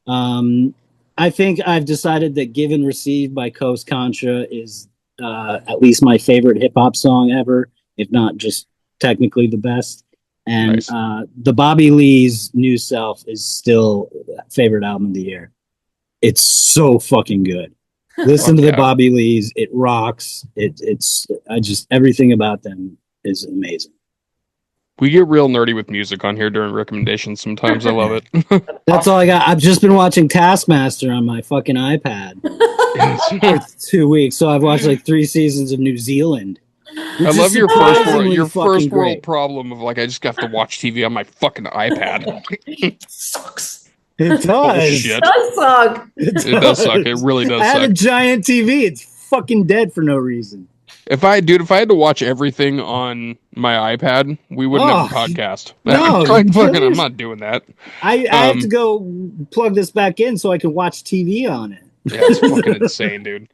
them. I think I've decided that Give and Receive by Coast Contra is at least my favorite hip hop song ever, if not just technically the best. And Nice. the Bobby Lee's New Self is still favorite album of the year. It's so fucking good. Listen to the yeah. Bobby Lees. It rocks. It's everything about them is amazing. We get real nerdy with music on here during recommendations sometimes. I love it. That's all I got. I've just been watching Taskmaster on my fucking iPad for 2 weeks. So I've watched like 3 seasons of New Zealand, I which love is your surprisingly first fucking world great. problem of like I just have to watch TV on my fucking iPad. It sucks. It does. Bullshit. It does suck. It does suck. It really does I had a suck. giant TV. It's fucking dead for no reason. If I had to watch everything on my iPad, we wouldn't have a podcast. no, I'm not doing that. I have to go plug this back in so I can watch TV on it. Yeah, it's fucking insane, dude.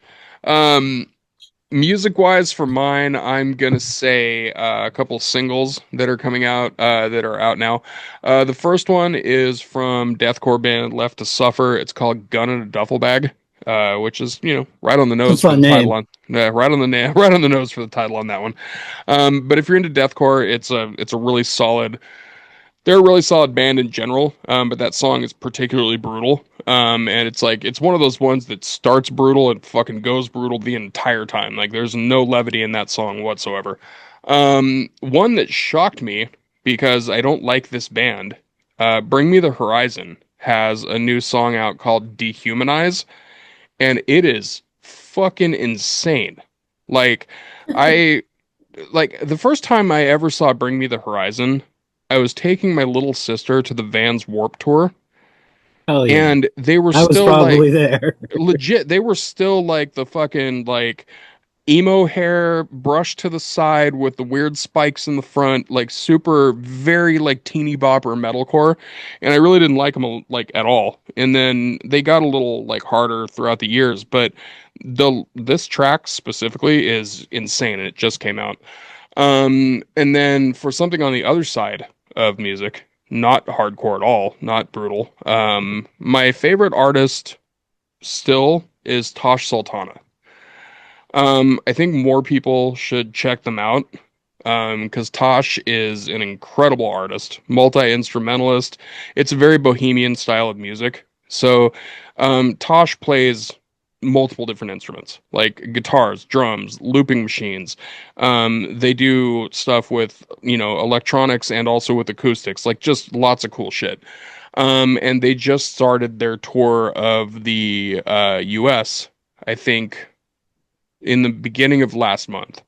Music wise for mine, I'm gonna say a couple singles that are coming out that are out now. The first one is from deathcore band Left to Suffer. It's called Gun in a Duffel Bag, which is right on the nose for the title on right on the nose for the title on that one. But if you're into deathcore, it's a really solid. They're a really solid band in general, but that song is particularly brutal. And it's one of those ones that starts brutal and fucking goes brutal the entire time. Like there's no levity in that song whatsoever. One that shocked me because I don't like this band, Bring Me the Horizon has a new song out called Dehumanize, and it is fucking insane. Like I like the first time I ever saw Bring Me the Horizon, I was taking my little sister to the Vans Warped Tour, Oh yeah, and they were I was still probably like there. legit. They were still like the fucking like emo hair brushed to the side with the weird spikes in the front, like super very like teeny bopper metalcore, and I really didn't like them like at all. And then they got a little like harder throughout the years, but this track specifically is insane, and it just came out. And then for something on the other side of music, not hardcore at all, not brutal. My favorite artist still is Tosh Sultana. I think more people should check them out. Because Tosh is an incredible artist, multi-instrumentalist. It's a very bohemian style of music. So, Tosh plays multiple different instruments, like guitars, drums, looping machines. They do stuff with, electronics and also with acoustics, like just lots of cool shit. And they just started their tour of the US, I think, in the beginning of last month.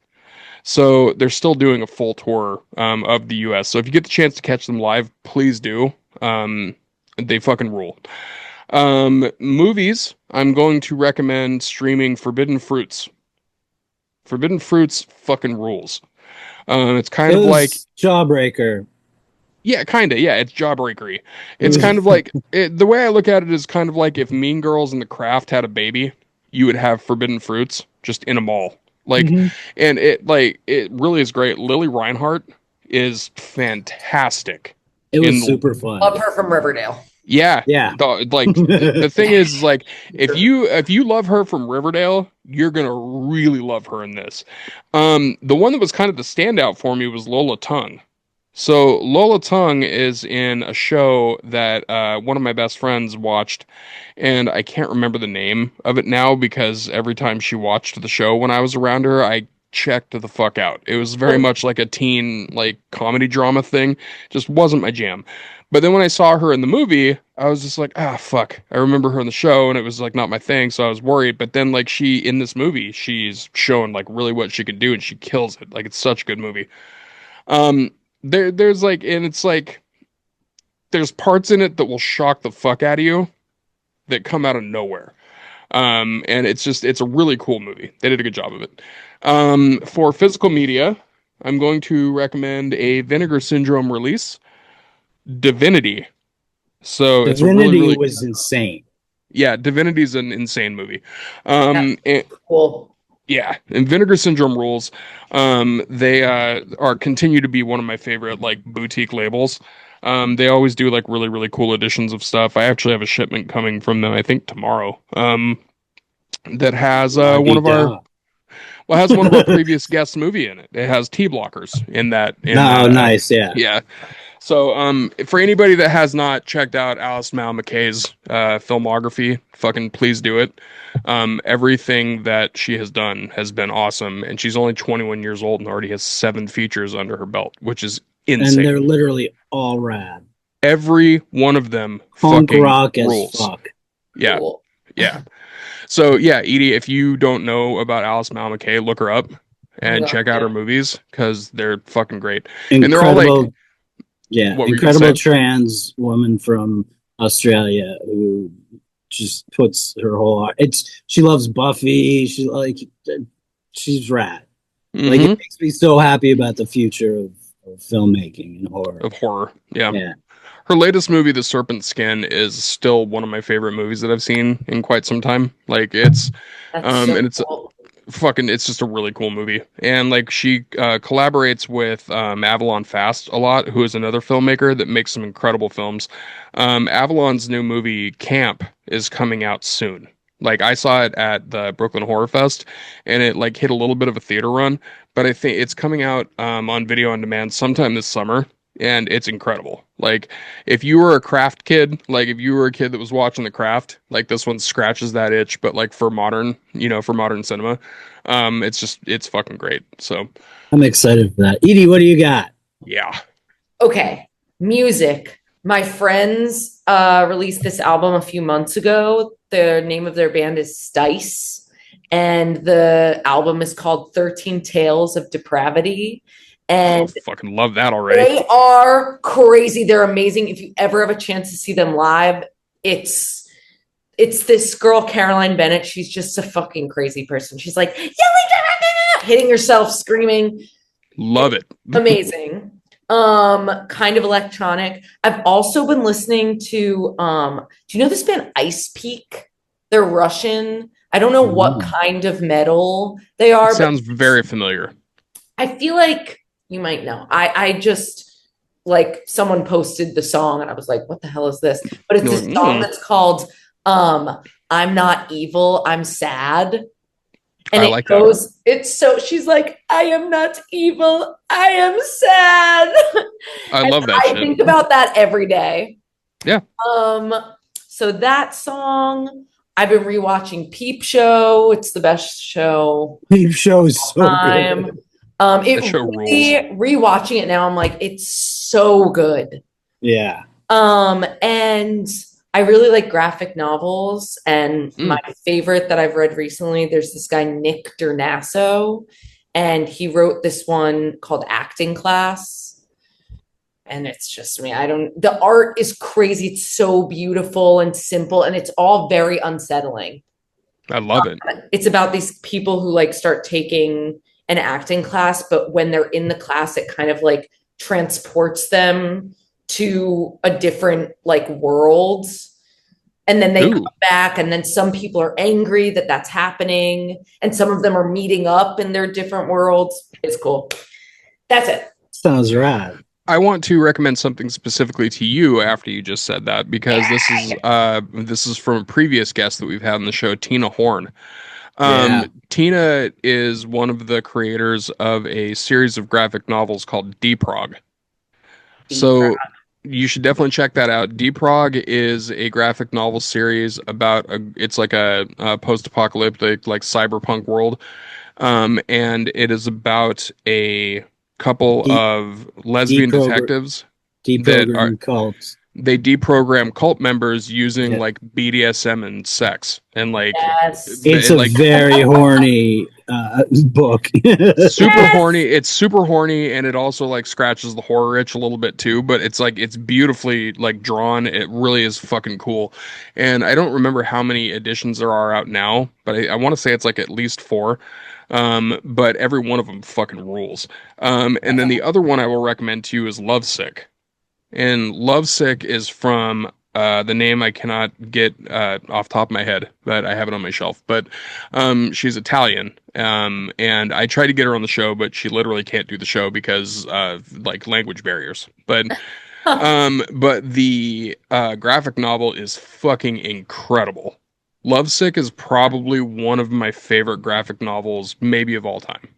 So they're still doing a full tour of the US. So if you get the chance to catch them live, please do. They fucking rule. Movies, I'm going to recommend streaming Forbidden Fruits. Forbidden Fruits fucking rules. It's kind of like Jawbreaker. Yeah, kind of. Yeah, it's jawbreakery. It's kind of like the way I look at it is kind of like if Mean Girls and The Craft had a baby, you would have Forbidden Fruits just in a mall. Like, and it really is great. Lily Reinhart is fantastic. It was super fun. Love her from Riverdale. Yeah. The thing is like if you love her from Riverdale, you're gonna really love her in this. The one that was kind of the standout for me was Lola Tongue. So Lola Tongue is in a show that one of my best friends watched, and I can't remember the name of it now because every time she watched the show when I was around her, I checked the fuck out. It was very much like a teen like comedy drama thing. Just wasn't my jam. But then when I saw her in the movie, I was just like, fuck. I remember her in the show and it was like not my thing, so I was worried. But then like in this movie, she's showing like really what she can do and she kills it. Like it's such a good movie. There's like, and it's like, there's parts in it that will shock the fuck out of you that come out of nowhere. And it's a really cool movie. They did a good job of it. For physical media, I'm going to recommend a Vinegar Syndrome release, Divinity. So Divinity it's a really was insane. Yeah, Divinity's an insane movie. Cool. Yeah, and Vinegar Syndrome rules. They are continue to be one of my favorite like boutique labels. They always do like really, really cool editions of stuff. I actually have a shipment coming from them, I think tomorrow. That has one of our previous guests' movie in it. It has T blockers in that. Nice, yeah. Yeah. So, for anybody that has not checked out Alice Mal McKay's filmography, fucking please do it. Everything that she has done has been awesome, and she's only 21 years old and already has 7 features under her belt, which is insane. And they're literally all rad. Every one of them Punk fucking rock rules. as fuck. Yeah. Cool. Yeah. So yeah, Edie, if you don't know about Alice Mal McKay, look her up and Yeah. check out her movies because they're fucking great. And they're all Incredible, like, yeah, what were you gonna say? incredible trans woman from Australia who just puts her whole heart. She loves Buffy. She's rad. Like Mhm. it makes me so happy about the future of filmmaking and horror. Of horror. Yeah. Yeah, Her latest movie, The Serpent Skin, is still one of my favorite movies that I've seen in quite some time. Like it's That's so and it's cool. fucking it's just a really cool movie. And like she collaborates with Avalon Fast a lot, who is another filmmaker that makes some incredible films. Avalon's new movie Camp is coming out soon. Like I saw it at the Brooklyn Horror Fest and it like hit a little bit of a theater run, but I think it's coming out on video on demand sometime this summer and it's incredible. Like if you were a Craft kid, like if you were a kid that was watching The Craft, like this one scratches that itch, but like for modern, for modern cinema, it's fucking great. So I'm excited for that. Edie, what do you got? yeah, Okay, music. My friends released this album a few months ago. The name of their band is Stice, and the album is called 13 Tales of Depravity. And fucking love that already. they are crazy. They're amazing. If you ever have a chance to see them live, it's this girl, Caroline Bennett. She's just a fucking crazy person. She's like yelling, hitting herself, screaming. Love it. Amazing. Kind of electronic. I've also been listening to do you know this band Ice Peak? They're Russian. I don't know what kind of metal they are, It sounds very familiar. I feel like you might know. I just like someone posted the song and I was like, what the hell is this? But it's this song that's called I'm Not Evil, I'm Sad. And I it like goes, she's like, I am not evil, I am sad. I love that I shit. think about that every day. Yeah. So that song, I've been rewatching Peep Show. It's the best show. Peep Show is so good. It show really, rewatching it now, I'm like, it's so good. Yeah. And I really like graphic novels, and my favorite that I've read recently, there's this guy, Nick Dernasso, and he wrote this one called Acting Class. And it's just the art is crazy. It's so beautiful and simple, and it's all very unsettling. I love it. It's about these people who like start taking an acting class, but when they're in the class, it kind of like transports them to a different like world. And then they come back, and then some people are angry that that's happening, and some of them are meeting up in their different worlds. It's cool. That's it. Sounds rad. I want to recommend something specifically to you after you just said that, because this is from a previous guest that we've had on the show, Tina Horn. Tina is one of the creators of a series of graphic novels called Deprog. So you should definitely check that out. Deprog is a graphic novel series about it's like a post-apocalyptic, like cyberpunk world, and it is about a couple of lesbian detectives deprogram cults. They deprogram cult members using like BDSM and sex, and like it's a very horny book. Super horny. It's super horny, and it also like scratches the horror itch a little bit too. But it's like it's beautifully like drawn. It really is fucking cool. And I don't remember how many editions there are out now, but I want to say it's like at least 4. But every one of them fucking rules. And then the other one I will recommend to you is Lovesick. And Lovesick is from the name I cannot get off the top of my head, but I have it on my shelf. But she's Italian, and I tried to get her on the show, but she literally can't do the show because of like language barriers. But the graphic novel is fucking incredible. Lovesick is probably one of my favorite graphic novels, maybe of all time.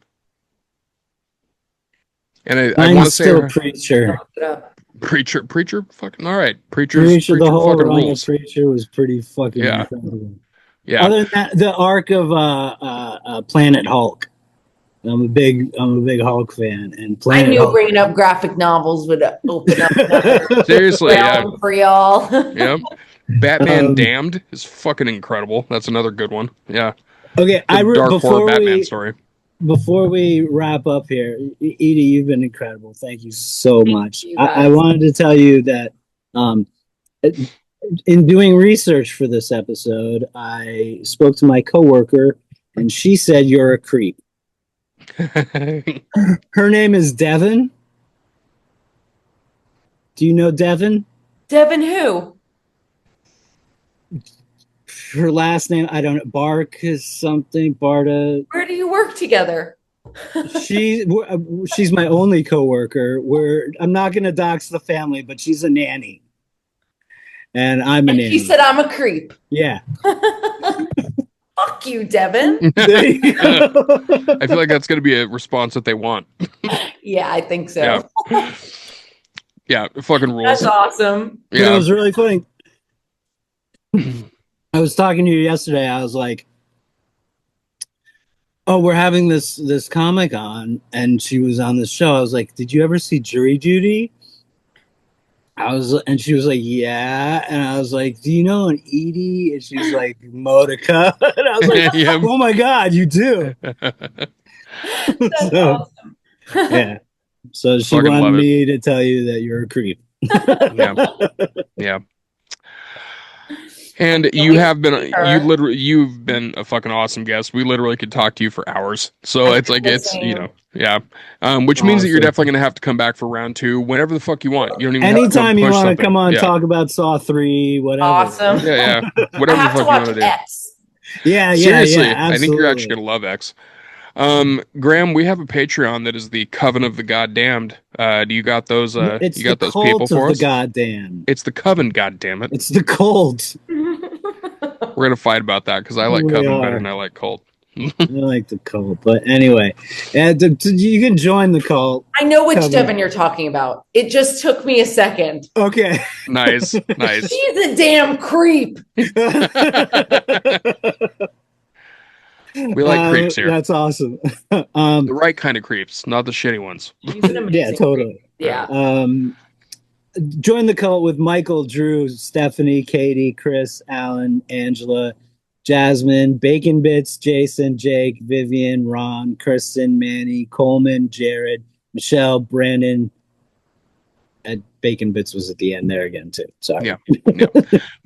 And I want to say Preacher, fucking all right. Preacher, the whole fucking run rules. of Preacher was pretty fucking incredible. Yeah. Other than that, the arc of Planet Hulk. I'm a big Hulk fan, and I Planet knew Hulk. bringing up graphic novels would open up another Seriously, yeah. realm for y'all. Yep. Batman Um, Damned is fucking incredible. That's another good one. Yeah. okay, Good dark horror Batman story. before we wrap up here, Edie, you've been incredible. Thank you so Thank much. you, I guys. wanted to tell you that um, in doing research for this episode, I spoke to my coworker, and she said you're a creep. Her name is Devin. Do you know Devin? Devin who? Her last name, I don't know. Bark is something. Barta. Where do you work together? She's my only coworker. I'm not going to dox the family, but she's a nanny, and I'm a And nanny. she said I'm a creep. Yeah. Fuck you, Devin. There you go. I feel like that's going to be a response that they want. Yeah, I think so. Yeah. Yeah, it fucking rules. That's awesome. It Yeah. was really funny. I was talking to you yesterday. I was like, "Oh, we're having this comic on," and she was on the show. I was like, "Did you ever see Jury Duty?" And she was like, "Yeah," and I was like, "Do you know an Edy?" And she's like, "Modica," and I was like, Yep. "Oh my god, you do!" That's So, awesome. yeah. So she Fucking love wanted it. me to tell you that you're a creep. Yeah. Yeah. And you have been, you've been a fucking awesome guest. We literally could talk to you for hours. So I it's feel like, the it's, same. yeah. Which means that you're Awesome. definitely going to have to come back for round 2 whenever the fuck you want. You don't even have Anytime to you push want to something. come on, Yeah. talk about Saw 3, whatever. Awesome. Yeah. I Whatever the have to fuck you watch want to do. X. Yeah, Seriously, yeah, I think you're actually absolutely. going to love X. Graham, we have a Patreon that is the Coven of the Goddamned. Do you got those, It's you got the those people cult for of us? the goddamn. It's the Coven, goddammit. It's the cult. We're going to fight about that because I like We Coven are. better than I like Cult. I like the cult, but anyway, you can join the cult. I know which Coven. Devin you're talking about. It just took me a second. Okay. Nice. He's a damn creep. We like creeps here. That's awesome. The right kind of creeps, not the shitty ones. He's an amazing Yeah, totally. creep. Yeah. Join the cult with Michael, Drew, Stephanie, Katie, Chris, Alan, Angela, Jasmine, Bacon Bits, Jason, Jake, Vivian, Ron, Kirsten, Manny, Coleman, Jared, Michelle, Brandon. And Bacon Bits was at the end there again too. Sorry. Yeah. Bacon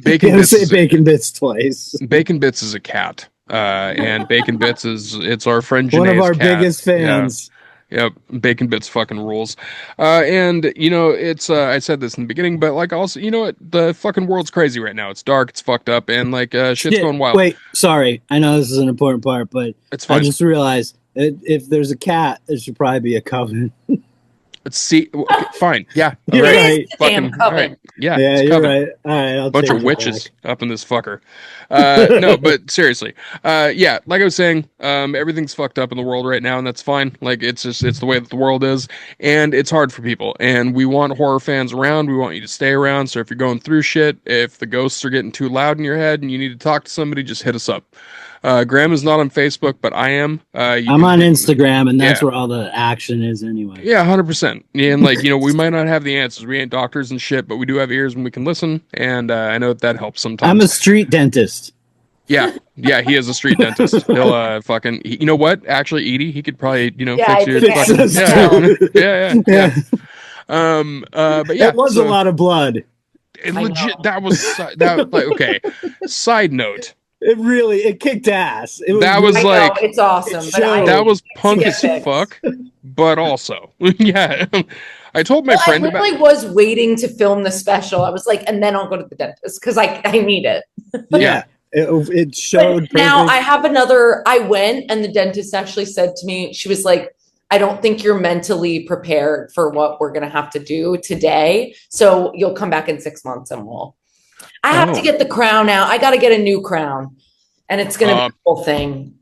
Can't Bits. say Bacon Bits twice. Bacon Bits is a cat, and Bacon Bits it's our friend Janae's One of our cat. biggest fans. Yep, Bacon Bits fucking rules. And it's I said this in the beginning, but like also, the fucking world's crazy right now. It's dark, it's fucked up, and like shit's going wild. Wait, sorry. I know this is an important part, but It's fine. I just realized if there's a cat, there should probably be a coven. Okay, fine. Yeah. You're all right. Damn Fucking, Coven. all right. Yeah, Yeah, it's you're Coven. right. All right, I'll Bunch change of it witches back. up in this fucker. No, but seriously, yeah, like I was saying, everything's fucked up in the world right now, and that's fine. Like it's the way that the world is, and it's hard for people. And we want horror fans around. We want you to stay around. So if you're going through shit, if the ghosts are getting too loud in your head, and you need to talk to somebody, just hit us up. Graham is not on Facebook, but I am. I'm on Instagram, and that's where all the action is anyway. Yeah, 100%. And like, we might not have the answers. We ain't doctors and shit, but we do have ears and we can listen. And I know that helps sometimes. I'm a street dentist. Yeah, he is a street dentist. He'll fucking. You know what? Actually, Edie, he could probably fix your fix fucking. those Yeah. But yeah, That was a lot of blood. It I legit. know. That was that. Like, okay. Side note. It kicked ass. That was I know, like it's awesome. But showed. that was punk get as fixed. fuck, but also yeah. I told my friend I about. literally was waiting to film the special. I was like, and then I'll go to the dentist because I need it. Yeah. It showed. But now perfect. I have I went and the dentist actually said to me, she was like, I don't think you're mentally prepared for what we're going to have to do today. So you'll come back in 6 months and I have to get the crown out. I got to get a new crown and it's going to be the whole thing.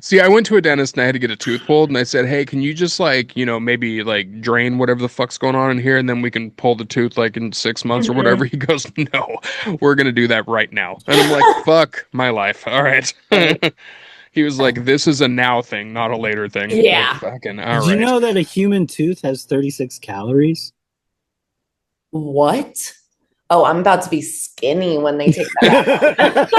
See, I went to a dentist and I had to get a tooth pulled, and I said, "Hey, can you just maybe like drain whatever the fuck's going on in here, and then we can pull the tooth like in 6 months or whatever?" He goes, "No, we're gonna do that right now." And I'm like, "Fuck my life." All right. He was like, "This is a now thing, not a later thing." Yeah. Like, fucking all Did right. you know that a human tooth has 36 calories? What? Oh, I'm about to be skinny when they take that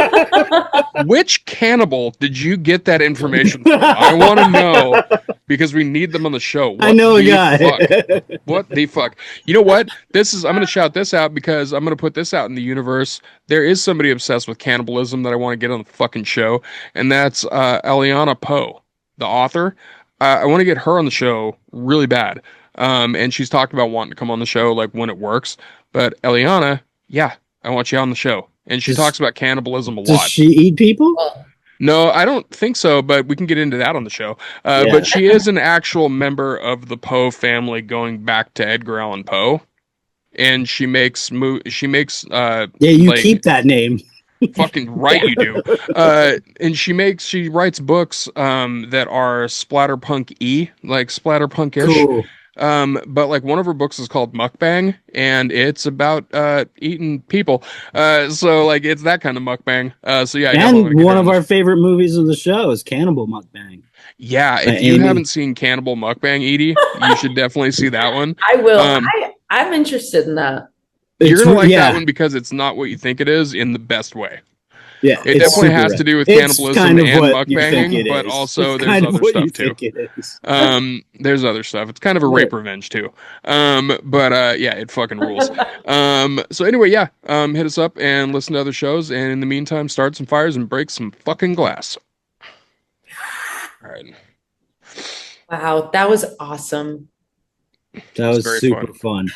out. Which cannibal did you get that information from? I want to know because we need them on the show. What I know a the guy. fuck? What the fuck? You know what? I'm going to shout this out because I'm going to put this out in the universe. There is somebody obsessed with cannibalism that I want to get on the fucking show, and that's Eliana Poe, the author. I want to get her on the show really bad. And she's talked about wanting to come on the show like when it works. But Eliana, yeah, I want you on the show. And she talks about cannibalism a Does lot. she eat people? No, I don't think so, but we can get into that on the show. Yeah. But she is an actual member of the Poe family going back to Edgar Allan Poe. And she makes Yeah, you like, keep that name. fucking right you do. And she writes books that are splatterpunk-y, like splatterpunk-ish. Cool. But like one of her books is called Mukbang, and it's about eating people. So like it's that kind of mukbang. So yeah, I definitely wanna And get one her of on our favorite movies of the show is Cannibal Mukbang. Yeah, by if you Amy. haven't seen Cannibal Mukbang, Edie, you should definitely see that one. I will. Um, I'm interested in that. You're gonna like yeah, that one because it's not what you think it is in the best way. yeah. It it's definitely super has rad. to do with It's cannibalism kind of and what you think mukbanging, it but is. also It's there's kind of other what stuff you too. think it is. There's other stuff. It's kind of a rape revenge too. But yeah, it fucking rules. So anyway, yeah, hit us up and listen to other shows, and in the meantime, start some fires and break some fucking glass. All right. Wow, that was awesome. That was very super fun.